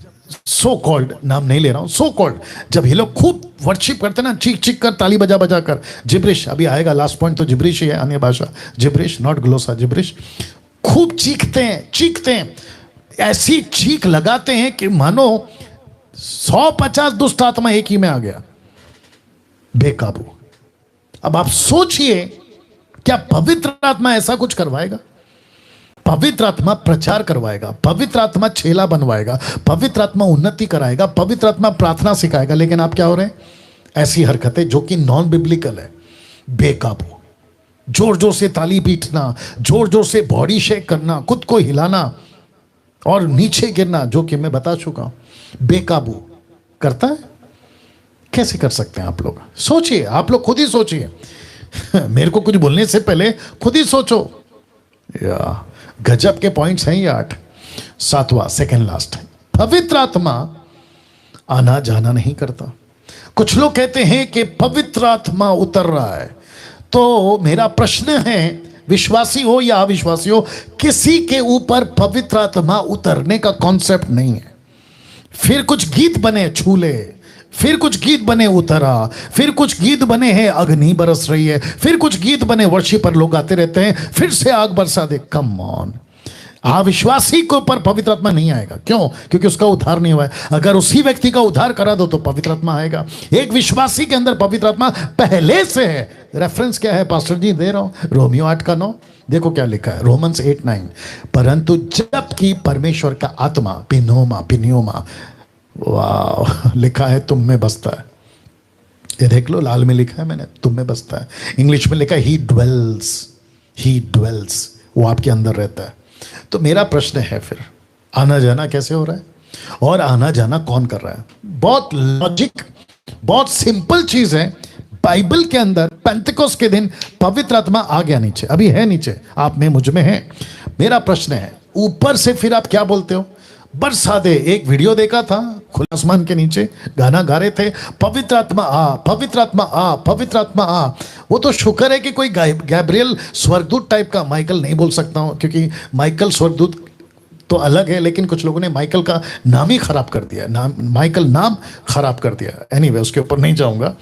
सो कॉल्ड, नाम नहीं ले रहा हूं, सो कॉल्ड, जब ये लोग खूब वर्शिप करते ना, चीख चीख कर, ताली बजा बजा कर, जिब्रिश, अभी आएगा लास्ट पॉइंट, तो जिब्रिश ही है, अन्य भाषा, जिब्रिश, नॉट ग्लोसा, जिब्रिश, खूब चीखते हैं, ऐसी चीख लगाते हैं कि मानो 150 दुष्ट आत्मा एक ही में आ गया, बेकाबू। अब आप सोचिए, क्या पवित्र आत्मा ऐसा कुछ करवाएगा? पवित्र आत्मा प्रचार करवाएगा, पवित्र आत्मा चेला बनवाएगा, पवित्र आत्मा उन्नति कराएगा, पवित्र आत्मा प्रार्थना सिखाएगा। लेकिन आप क्या हो रहे हैं? ऐसी हरकतें जो कि नॉन बिब्लिकल है, बेकाबू, जोर जोर से ताली पीटना, जोर जोर से बॉडी शेक करना, खुद को हिलाना और नीचे गिरना, जो कि मैं बता चुका हूं, बेकाबू करता है। कैसे कर सकते हैं आप लोग? सोचिए, आप लोग खुद ही सोचिए। मेरे को कुछ बोलने से पहले खुद ही सोचो। या गजब के पॉइंट्स हैं ये 8। 7वां, सेकंड लास्ट, पवित्र आत्मा आना जाना नहीं करता। कुछ लोग कहते हैं कि पवित्र आत्मा उतर रहा है। तो मेरा प्रश्न है, विश्वासी हो या अविश्वासी हो, किसी के ऊपर पवित्र आत्मा उतरने का कॉन्सेप्ट नहीं है। फिर कुछ गीत बने छूले, फिर कुछ गीत बने उतरा, फिर कुछ गीत बने हैं अग्नि बरस रही है, फिर कुछ गीत बने वर्षी पर लोग गाते रहते हैं, फिर से आग बरसा दे। कम ऑन, अविश्वासी के ऊपर पवित्र आत्मा नहीं आएगा। क्यों? क्योंकि उसका उद्धार नहीं हुआ है। अगर उसी व्यक्ति का उद्धार करा दो तो पवित्र आत्मा आएगा। एक विश्वासी के अंदर पवित्र आत्मा पहले से है। रेफरेंस क्या है पास्टर जी? दे रहा हूं, रोमियो 8:9। देखो क्या लिखा है, रोमन्स 8:9। परंतु जबकि परमेश्वर का आत्मा पिन्योमा, वाह, लिखा है तुम में बसता है। ये देख लो, लाल में लिखा है मैंने, तुम में बसता है। इंग्लिश में लिखा है ही ड्वेल्स, वो आपके अंदर रहता है। तो मेरा प्रश्न है, फिर आना जाना कैसे हो रहा है और आना जाना कौन कर रहा है? बहुत लॉजिक, बहुत सिंपल चीज है। बाइबल के अंदर पेंतिकोस्त के दिन पवित्र आत्मा आ गया नीचे, अभी है नीचे, आप में मुझ में है। मेरा प्रश्न है, ऊपर से फिर आप क्या बोलते हो? बरसा दे। एक वीडियो देखा था, खुले आसमान के नीचे गाना गा रहे थे, पवित्र आत्मा आ, पवित्र आत्मा आ, पवित्र आत्मा आ। वो तो शुक्र है कि कोई गैब्रियल स्वर्गदूत टाइप का, माइकल नहीं बोल सकता हूं क्योंकि माइकल स्वर्गदूत तो अलग है, लेकिन कुछ लोगों ने माइकल का नाम ही खराब कर दिया, माइकल नाम खराब कर दिया। एनीवे, उसके ऊपर नहीं जाऊंगा।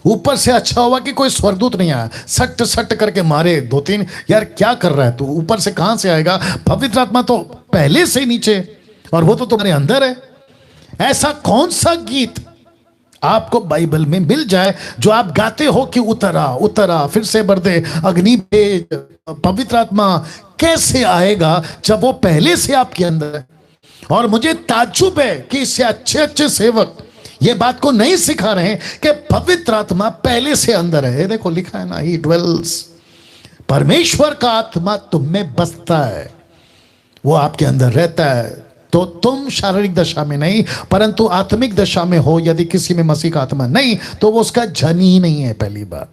ऊपर से अच्छा हुआ कि कोई स्वर्गदूत नहीं आया, सट सट करके मारे 2-3। यार क्या कर रहा है तू? ऊपर से कहां से आएगा? पवित्र आत्मा तो पहले से नीचे, और वो तो तुम्हारे अंदर है। ऐसा कौन सा गीत आपको बाइबल में मिल जाए जो आप गाते हो कि उतरा उतरा, फिर से बरदे अग्नि भेज, पवित्र आत्मा कैसे आएगा जब वो पहले से आपके अंदर है? और मुझे ताज्जुब है कि इससे अच्छे अच्छे सेवक ये बात को नहीं सिखा रहे हैं कि पवित्र आत्मा पहले से अंदर है। देखो लिखा है ना, ही ड्वेल्स, परमेश्वर का आत्मा तुम में बसता है, वो आपके अंदर रहता है। तो तुम शारीरिक दशा में नहीं परंतु आत्मिक दशा में हो। यदि किसी में मसीह का आत्मा नहीं तो वो उसका जन ही नहीं है, पहली बात।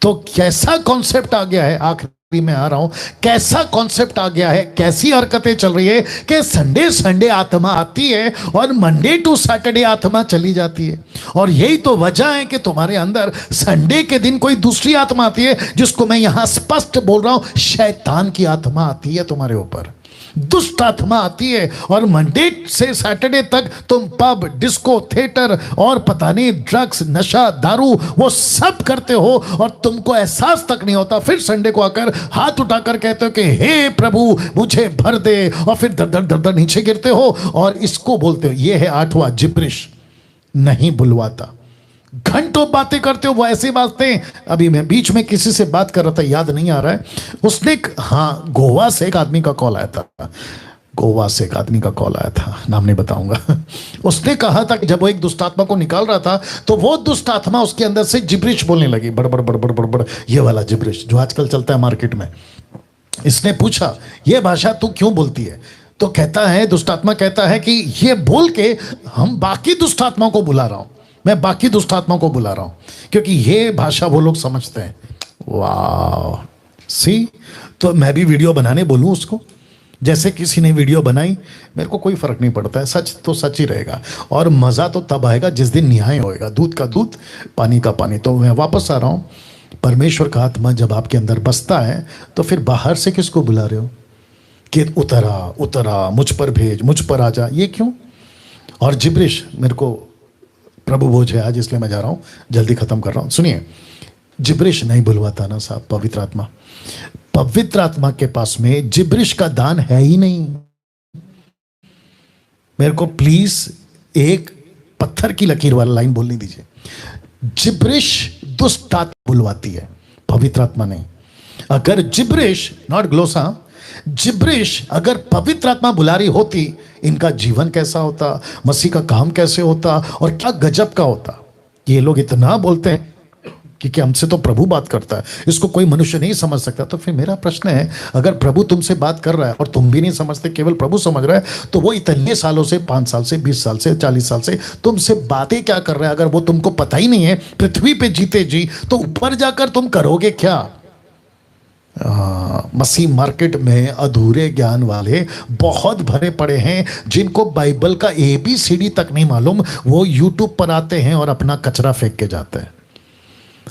तो कैसा कॉन्सेप्ट आ गया है, आखिरी में आ रहा हूं, कैसा कॉन्सेप्ट आ गया है, कैसी हरकतें चल रही है कि संडे आत्मा आती है और मंडे टू सैटरडे आत्मा चली जाती है। और यही तो वजह है कि तुम्हारे अंदर संडे के दिन कोई दूसरी आत्मा आती है, जिसको मैं यहां स्पष्ट बोल रहा हूं, शैतान की आत्मा आती है तुम्हारे ऊपर, दुष्ट आत्मा आती है। और मंडे से सैटरडे तक तुम पब, डिस्को, थिएटर और पता नहीं ड्रग्स, नशा, दारू, वो सब करते हो और तुमको एहसास तक नहीं होता। फिर संडे को आकर हाथ उठाकर कहते हो कि हे प्रभु मुझे भर दे, और फिर दर दर नीचे गिरते हो और इसको बोलते हो। ये है 8वां, जिब्रिश, नहीं बुलवाता। घंटों बातें करते हो, वो ऐसी बातें। अभी मैं बीच में किसी से बात कर रहा था, याद नहीं आ रहा है, उसने, हाँ, गोवा से एक आदमी का कॉल आया था, गोवा से एक आदमी का कॉल आया था, नाम नहीं बताऊंगा। उसने कहा था कि जब वो एक दुष्ट आत्मा को निकाल रहा था तो वो दुष्ट आत्मा उसके अंदर से जिब्रिश बोलने लगी, बड़बड़ बड़बड़ बड़बड़, ये वाला जिब्रिश जो आजकल चलता है मार्केट में। इसने पूछा ये भाषा तू क्यों बोलती है? तो कहता है, दुष्ट आत्मा कहता है कि ये बोल के हम बाकी दुष्ट आत्माओं को बुला रहा हूं, मैं बाकी दुष्ट आत्माओं को बुला रहा हूं क्योंकि ये भाषा वो लोग समझते हैं। वाह, सी, तो मैं भी वीडियो बनाने बोलूं उसको, जैसे किसी ने वीडियो बनाई, मेरे को कोई फर्क नहीं पड़ता है, सच तो सच ही रहेगा। और मजा तो तब आएगा जिस दिन न्याय होएगा, दूध का दूध, पानी का पानी। तो मैं वापस आ रहा हूं, परमेश्वर का आत्मा जब आपके अंदर बसता है तो फिर बाहर से किसको बुला रहे हो कि उतरा उतरा, मुझ पर भेज, मुझ पर आ जा? ये क्यों? और जिब्रिश, मेरे को प्रभु भोज है आज इसलिए मैं जा रहा हूं, जल्दी खत्म कर रहा हूं। सुनिए, जिब्रिश नहीं बुलवाता ना साहब पवित्र आत्मा। पवित्र आत्मा के पास में जिब्रिश का दान है ही नहीं। मेरे को प्लीज एक पत्थर की लकीर वाला लाइन बोलने दीजिए। जिब्रिश दुष्ट आत्मा बुलवाती है, पवित्र आत्मा नहीं। अगर जिब्रिश, नॉट ग्लोसा, जिब्रिश अगर पवित्र आत्मा बुला रही होती, इनका जीवन कैसा होता, मसीह का काम कैसे होता और क्या गजब का होता। ये लोग इतना बोलते हैं कि हमसे तो प्रभु बात करता है, इसको कोई मनुष्य नहीं समझ सकता। तो फिर मेरा प्रश्न है, अगर प्रभु तुमसे बात कर रहा है और तुम भी नहीं समझते, केवल प्रभु समझ रहा है, तो वो इतने सालों से, 5 साल से, 20 साल से, 40 साल से तुमसे बातें क्या कर रहा है? अगर वो तुमको पता ही नहीं है पृथ्वी पे जीते जी, तो ऊपर जाकर तुम करोगे क्या? मसीह मार्केट में अधूरे ज्ञान वाले बहुत भरे पड़े हैं, जिनको बाइबल का ABCD तक नहीं मालूम। वो यूट्यूब पर आते हैं और अपना कचरा फेंक के जाते हैं।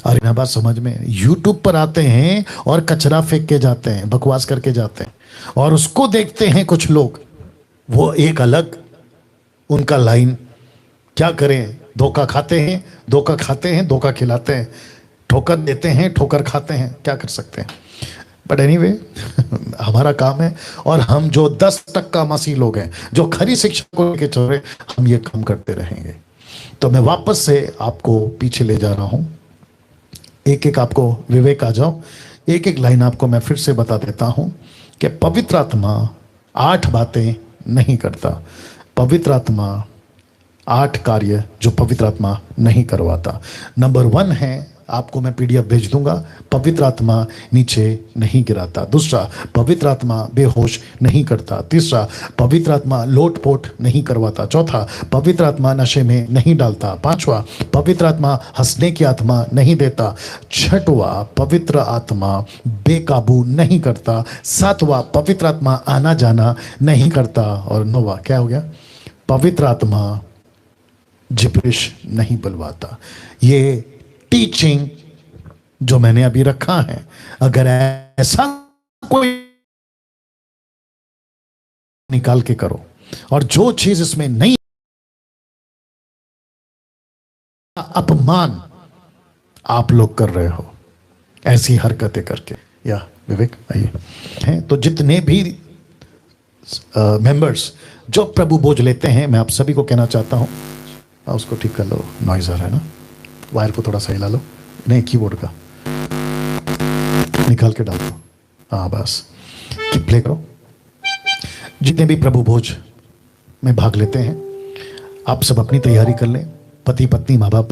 अरे ना बात समझ में, यूट्यूब पर आते हैं और कचरा फेंक के जाते हैं, बकवास करके जाते हैं, और उसको देखते हैं कुछ लोग। वो एक अलग उनका लाइन, क्या करें? धोखा खाते हैं, धोखा खाते हैं, धोखा खिलाते हैं, ठोकर देते हैं, ठोकर खाते हैं, क्या कर सकते हैं? बट एनीवे हमारा काम है, और हम जो 10% मसीह लोग हैं, जो खरी शिक्षा को लेकर चल रहे, हम ये काम करते रहेंगे। तो मैं वापस से आपको पीछे ले जा रहा हूं, एक एक आपको विवेक आ जाओ। एक एक लाइन आपको मैं फिर से बता देता हूं कि पवित्र आत्मा 8 बातें नहीं करता। पवित्र आत्मा 8 कार्य जो पवित्र आत्मा नहीं करवाता। नंबर 1 है, आपको मैं PDF भेज दूंगा, पवित्र आत्मा नीचे नहीं गिराता। दूसरा, पवित्र आत्मा बेहोश नहीं करता। तीसरा, पवित्र आत्मा लोटपोट नहीं करवाता। चौथा, पवित्र आत्मा नशे में नहीं डालता। पांचवा, पवित्र आत्मा हंसने की आत्मा नहीं देता। छठवा, पवित्र आत्मा बेकाबू नहीं करता। सातवां, पवित्र आत्मा आना जाना नहीं करता। और नौवां क्या हो गया? पवित्र आत्मा जिब्रिश नहीं बुलवाता। ये टीचिंग जो मैंने अभी रखा है, अगर ऐसा कोई निकाल के करो, और जो चीज इसमें नहीं, अपमान आप लोग कर रहे हो ऐसी हरकतें करके। या विवेक आइए हैं, तो जितने भी मेंबर्स जो प्रभु बोझ लेते हैं, मैं आप सभी को कहना चाहता हूं, उसको ठीक कर लो, नॉइज आ रहा है ना, वायर को थोड़ा सा हिला लो, नहीं कीबोर्ड का निकाल के डाल दो, हाँ बस, कि प्ले करो। जितने भी प्रभु भोज में भाग लेते हैं, आप सब अपनी तैयारी कर लें, पति पत्नी माँ बाप,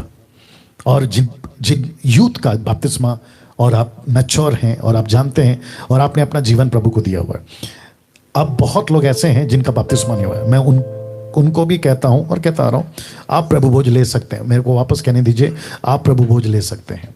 और जिन यूथ का बपतिस्मा, और आप मैच्योर हैं और आप जानते हैं और आपने अपना जीवन प्रभु को दिया हुआ है। अब बहुत लोग ऐसे हैं जिनका बपतिस्मा नहीं हुआ है, मैं उनको भी कहता हूं और कहता आ रहा हूं, आप प्रभु भोज ले सकते हैं। मेरे को वापस कहने दीजिए, आप प्रभु भोज ले सकते हैं।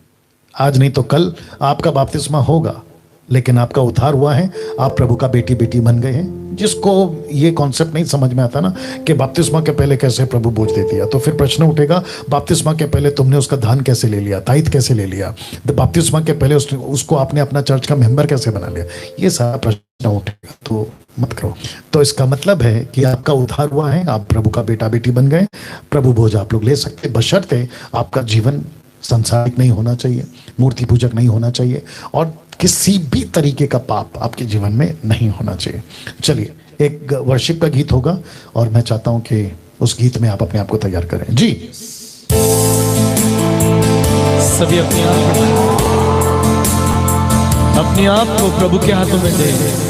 आज नहीं तो कल आपका बपतिस्मा होगा, लेकिन आपका उद्धार हुआ है, आप प्रभु का बेटी बेटी बन गए हैं। जिसको ये कॉन्सेप्ट नहीं समझ में आता ना कि बपतिस्मा के पहले कैसे प्रभु बोझ दे दिया, तो फिर प्रश्न उठेगा, बपतिस्मा के पहले तुमने उसका दान कैसे ले लिया, ताइद कैसे ले लिया, बपतिस्मा के पहले उसको आपने अपना चर्च का मेंबर कैसे बना लिया, ये सारा प्रश्न उठेगा। तो मत करो। तो इसका मतलब है कि आपका उद्धार हुआ है, आप प्रभु का बेटा बेटी बन गए, प्रभु भोज आप लोग ले सकते, बशर्ते आपका जीवन सांसारिक नहीं होना चाहिए, मूर्ति पूजक नहीं होना चाहिए, और किसी भी तरीके का पाप आपके जीवन में नहीं होना चाहिए। चलिए, एक वर्शिप का गीत होगा और मैं चाहता हूं कि उस गीत में आप अपने आप को तैयार करें। जी, सभी अपने आप को प्रभु के हाथों में दें।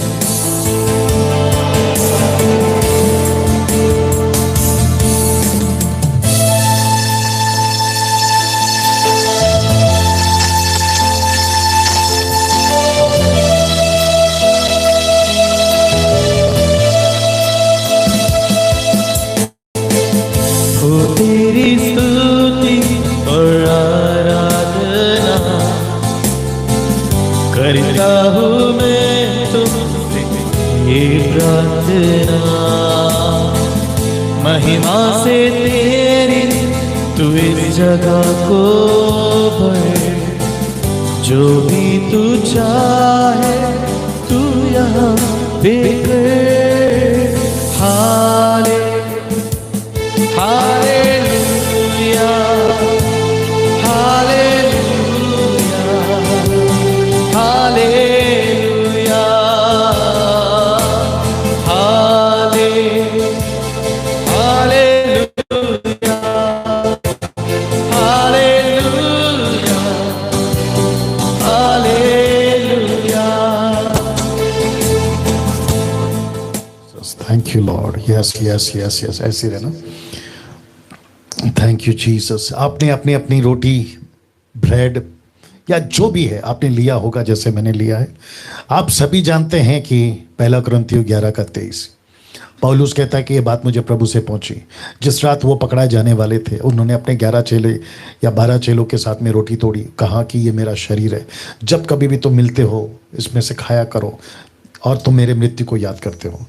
तेरी स्तुति और आराधना करता हूँ मैं तुमसे ये प्रार्थना, महिमा से तेरी तू इस जगह को भर, जो भी तू चाहे तू यहाँ पे कर। हाले hallelujah, hallelujah, hallelujah, hallelujah, hallelujah, hallelujah. Yes yes yes yes, ऐसे रहना। Thank you Jesus. आपने अपनी अपनी रोटी, ब्रेड या जो भी है आपने लिया होगा, जैसे मैंने लिया है। आप सभी जानते हैं कि 1 Corinthians 11:23 पौलुस कहता है कि ये बात मुझे प्रभु से पहुंची। जिस रात वो पकड़ाए जाने वाले थे, उन्होंने अपने 11 चेले या 12 चेलों के साथ में रोटी तोड़ी, कहा कि ये मेरा शरीर है, जब कभी भी तुम मिलते हो इसमें से खाया करो और तुम मेरे मृत्यु को याद करते हो।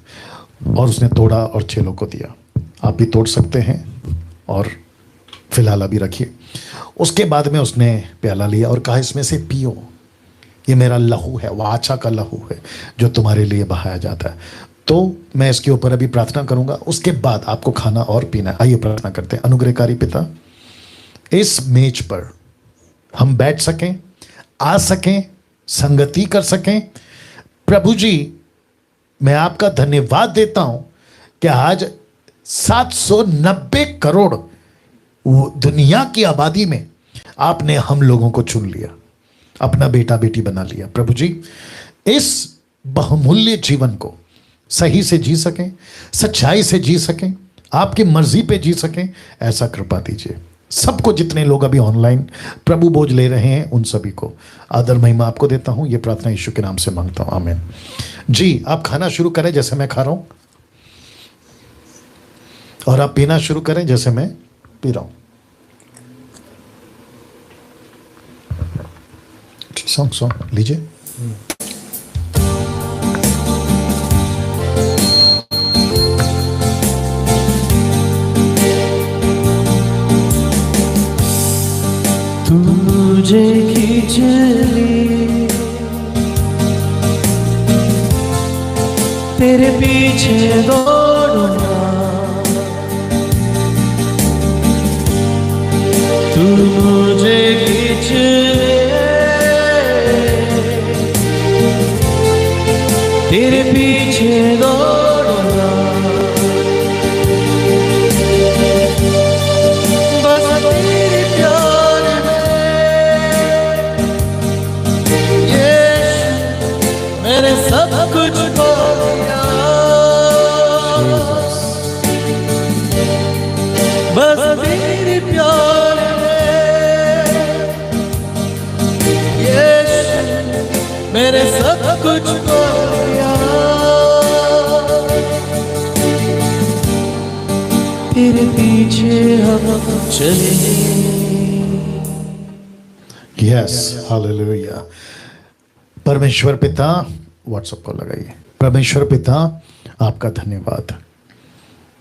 और उसने तोड़ा और चेलों को दिया। आप भी तोड़ सकते हैं और फिलहाल अभी रखिए। उसके बाद में उसने प्याला लिया और कहा, इसमें से पियो, ये मेरा लहू है, वाचा का लहू है, जो तुम्हारे लिए बहाया जाता है। तो मैं इसके ऊपर अभी प्रार्थना करूंगा, उसके बाद आपको खाना और पीना है। आइए प्रार्थना करते हैं। अनुग्रहकारी पिता, इस मेज पर हम बैठ सकें, आ सकें, संगति कर सकें। प्रभु जी, मैं आपका धन्यवाद देता हूं कि आज 790 करोड़ दुनिया की आबादी में आपने हम लोगों को चुन लिया, अपना बेटा बेटी बना लिया। प्रभु जी, इस बहुमूल्य जीवन को सही से जी सकें, सच्चाई से जी सकें, आपकी मर्जी पे जी सकें, ऐसा कृपा दीजिए। सबको, जितने लोग अभी ऑनलाइन प्रभु बोझ ले रहे हैं, उन सभी को आदर महिमा आपको देता हूं। ये प्रार्थना यीशु के नाम से मांगता हूं, आमीन। जी, आप खाना शुरू करें जैसे मैं खा रहा हूं, और आप पीना शुरू करें जैसे मैं पी रहा हूं। सॉन्ग लीजिए। मुझे खींच ली तेरे पीछे दौड़ना, तू मुझे खींच ले तेरे पीछे दौड़ना, बस तेरे प्यार मैंने सब कुछ खो दिया, बस तेरे प्यार में यीशु मैंने सब कुछ खो दिया, तेरे पीछे हम चले। Yes, hallelujah. परमेश्वर पिता, व्हाट्सएप को लगाइए। परमेश्वर पिता, आपका धन्यवाद।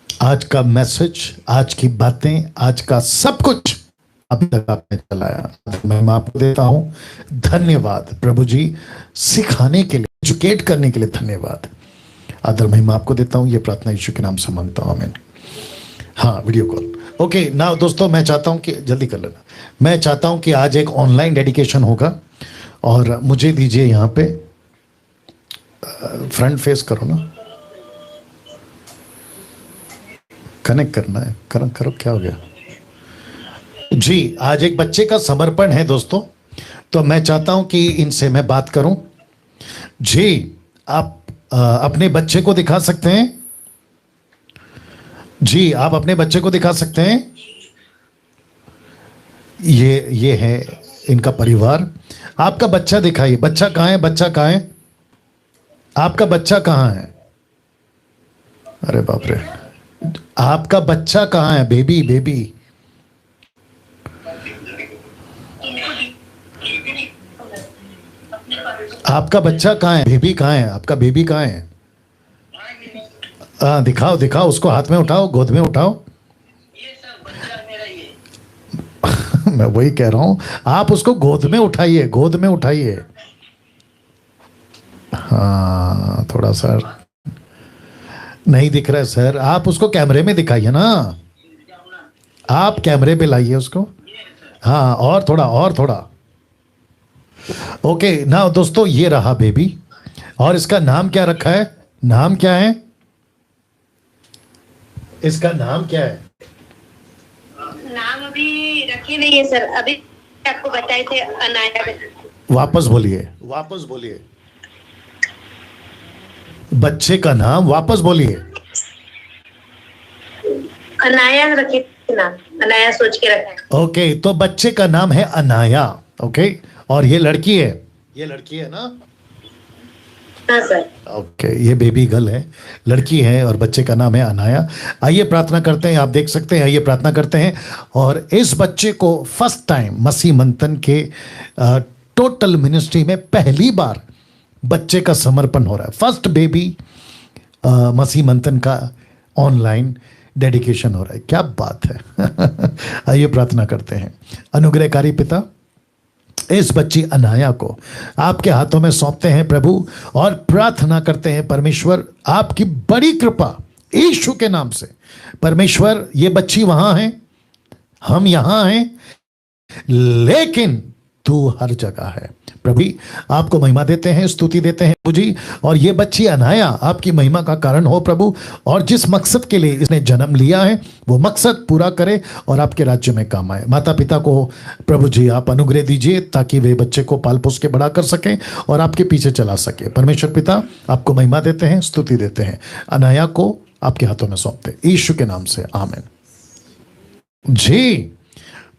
आज का मैसेज, आज की बातें, आज का सब कुछ अभी तक आपने चलाया, मैं आपको देता हूं धन्यवाद। प्रभु जी, सिखाने के लिए, एजुकेट करने के लिए धन्यवाद। आदर महिमा आपको देता हूं। ये प्रार्थना यीशु के नाम से मांगता हूं, आमीन। हाँ, वीडियो कॉल। ओके ना दोस्तों, मैं चाहता हूं कि जल्दी कर लेना। मैं चाहता हूं कि आज एक ऑनलाइन डेडिकेशन होगा, और मुझे दीजिए यहाँ पे फ्रंट फेस करो ना, कनेक्ट करना है। करो करो, क्या हो गया जी। आज एक बच्चे का समर्पण है दोस्तों, तो मैं चाहता हूं कि इनसे मैं बात करूं। जी, आप अपने बच्चे को दिखा सकते हैं? जी, आप अपने बच्चे को दिखा सकते हैं? ये है इनका परिवार। आपका बच्चा दिखाइए। बच्चा कहाँ है? बच्चा कहाँ है? आपका बच्चा कहाँ है? अरे बाप रे, आपका बच्चा कहाँ है? बेबी बेबी, आपका बच्चा कहाँ है? बेबी कहाँ है? आपका बेबी कहाँ है? दिखाओ दिखाओ, उसको हाथ में उठाओ, गोद में उठाओ। मैं वही कह रहा हूं, आप उसको गोद में उठाइए, गोद में उठाइए। हाँ, थोड़ा सा नहीं दिख रहा है सर, आप उसको कैमरे में दिखाइए ना, आप कैमरे पे लाइए उसको। हाँ, और थोड़ा, और थोड़ा। ओके ना दोस्तों, ये रहा बेबी। और इसका नाम क्या रखा है? नाम क्या है इसका? नाम क्या है? नाम अभी रखे नहीं है सर, अभी आपको बताए थे अनाया। वापस बोलिए, वापस बोलिए, बच्चे का नाम वापस बोलिए। अनाया रखे ना, अनाया सोच के रखा। ओके, तो बच्चे का नाम है अनाया। ओके, और ये लड़की है, ये लड़की है ना? हाँ सर। ओके, ये बेबी गर्ल है, लड़की है, और बच्चे का नाम है अनाया। आइए प्रार्थना करते हैं, आप देख सकते हैं, आइए प्रार्थना करते हैं। और इस बच्चे को फर्स्ट टाइम मसीह मंथन के टोटल मिनिस्ट्री में पहली बार बच्चे का समर्पण हो रहा है। फर्स्ट बेबी मसीह मंथन का ऑनलाइन डेडिकेशन हो रहा है। क्या बात है। आइए प्रार्थना करते हैं। अनुग्रहकारी पिता, इस बच्ची अनाया को आपके हाथों में सौंपते हैं प्रभु, और प्रार्थना करते हैं परमेश्वर आपकी बड़ी कृपा यीशु के नाम से। परमेश्वर, ये बच्ची वहां है, हम यहां हैं, लेकिन तू हर जगह है। प्रभु आपको महिमा देते हैं, स्तुति देते हैं प्रभु जी। और ये बच्ची अनाया आपकी महिमा का कारण हो प्रभु, और जिस मकसद के लिए इसने जन्म लिया है वो मकसद पूरा करे और आपके राज्य में काम आए। माता पिता को प्रभु जी आप अनुग्रह दीजिए ताकि वे बच्चे को पाल पोस के बड़ा कर सकें और आपके पीछे चला सके। परमेश्वर पिता आपको महिमा देते हैं, स्तुति देते हैं। अनाया को आपके हाथों में सौंपते यीशु के नाम से, आमीन जी।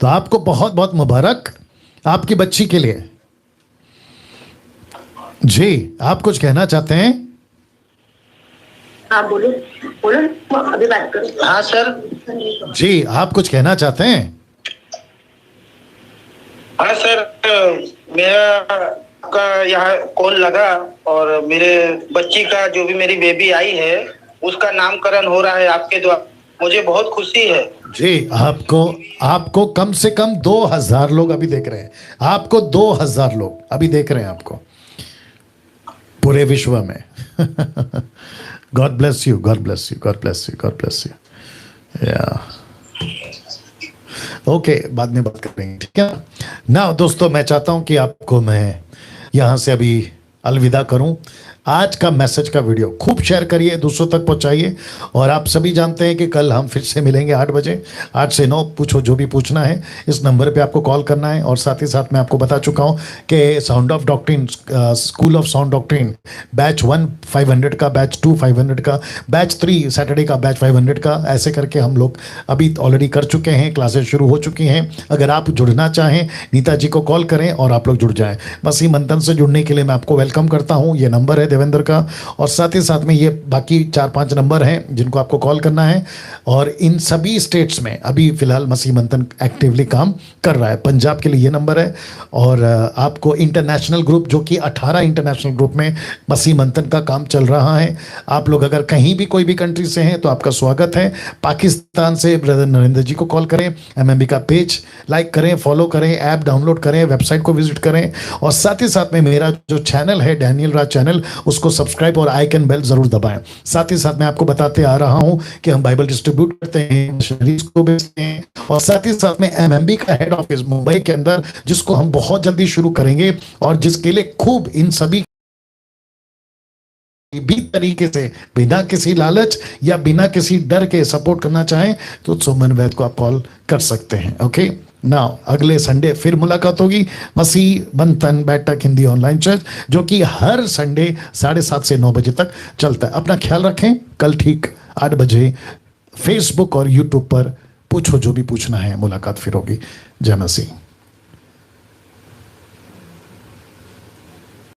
तो आपको बहुत बहुत मुबारक आपकी बच्ची के लिए जी। आप कुछ कहना चाहते हैं? हाँ बोलो बोलो, अभी बात करो। हाँ सर। जी, आप कुछ कहना चाहते हैं? हाँ सर, मेरा का यहाँ कॉल लगा और मेरे बच्ची का, जो भी मेरी बेबी आई है, उसका नामकरण हो रहा है आपके द्वारा। मुझे बहुत खुशी है जी। आपको कम से कम 2000 लोग अभी देख रहे हैं। आपको 2000 लोग अभी देख रहे हैं आपको पूरे विश्व में। God bless you, God bless you, God bless you, God bless you. या ओके, बाद में बात करेंगे, ठीक है ना। दोस्तों, मैं चाहता हूं कि आपको मैं यहां से अभी अलविदा करूं। आज का मैसेज का वीडियो खूब शेयर करिए, दूसरों तक पहुंचाइए। और आप सभी जानते हैं कि कल हम फिर से मिलेंगे 8 बजे, 8 से 9। पूछो जो भी पूछना है, इस नंबर पे आपको कॉल करना है। और साथ ही साथ मैं आपको बता चुका हूं कि sound of doctrine, school of sound doctrine, batch 1 500 का, बैच 2 500 का, बैच 3 सैटरडे का बैच 500 का, ऐसे करके हम लोग अभी ऑलरेडी कर चुके हैं। क्लासेस शुरू हो चुकी हैं। अगर आप जुड़ना चाहें, नीता जी को कॉल करें और आप लोग जुड़ जाएं। मसीह मंथन से जुड़ने के लिए मैं आपको वेलकम करता हूं। ये नंबर है देवेंद्र का, और साथ ही साथ में ये बाकी 4-5 नंबर हैं जिनको आपको कॉल करना है। और इन सभी स्टेट्स में अभी फिलहाल मसीह मंथन एक्टिवली काम कर रहा है। पंजाब के लिए ये नंबर है। और आपको इंटरनेशनल ग्रुप, जो कि 18 इंटरनेशनल ग्रुप में मसीह मंथन का काम चल रहा है। आप लोग अगर कहीं भी कोई भी कंट्री से हैं तो आपका स्वागत है। पाकिस्तान से ब्रदर नरेंद्र जी को कॉल करें, एमएमबी का पेज लाइक करें, फॉलो करें, ऐप डाउनलोड करें, वेबसाइट को विजिट करें। और साथ ही साथ में मेरा जो चैनल है डैनियल राज चैनल, उसको सब्सक्राइब और आइकन बेल जरूर दबाएं। साथ ही साथ मैं आपको बताते आ रहा हूं कि हम बाइबल डिस्ट्रीब्यूट करते हैं, मिशनरीज को भेजते हैं। और साथ ही साथ में एमएमबी का हेड ऑफिस मुंबई के अंदर, जिसको हम बहुत जल्दी शुरू करेंगे और जिसके लिए खूब इन सभी भी तरीके से बिना किसी लालच या बिना किसी डर के सपोर्ट करना चाहें तो सुमन वैद को आप कॉल कर सकते हैं। ओके नाउ, अगले संडे फिर मुलाकात होगी। मसीह मंथन बैठक हिंदी ऑनलाइन चर्च, जो कि हर संडे 7:30 से 9 बजे तक चलता है। अपना ख्याल रखें। कल ठीक 8 बजे फेसबुक और यूट्यूब पर पूछो जो भी पूछना है, मुलाकात फिर होगी। जय मसीह।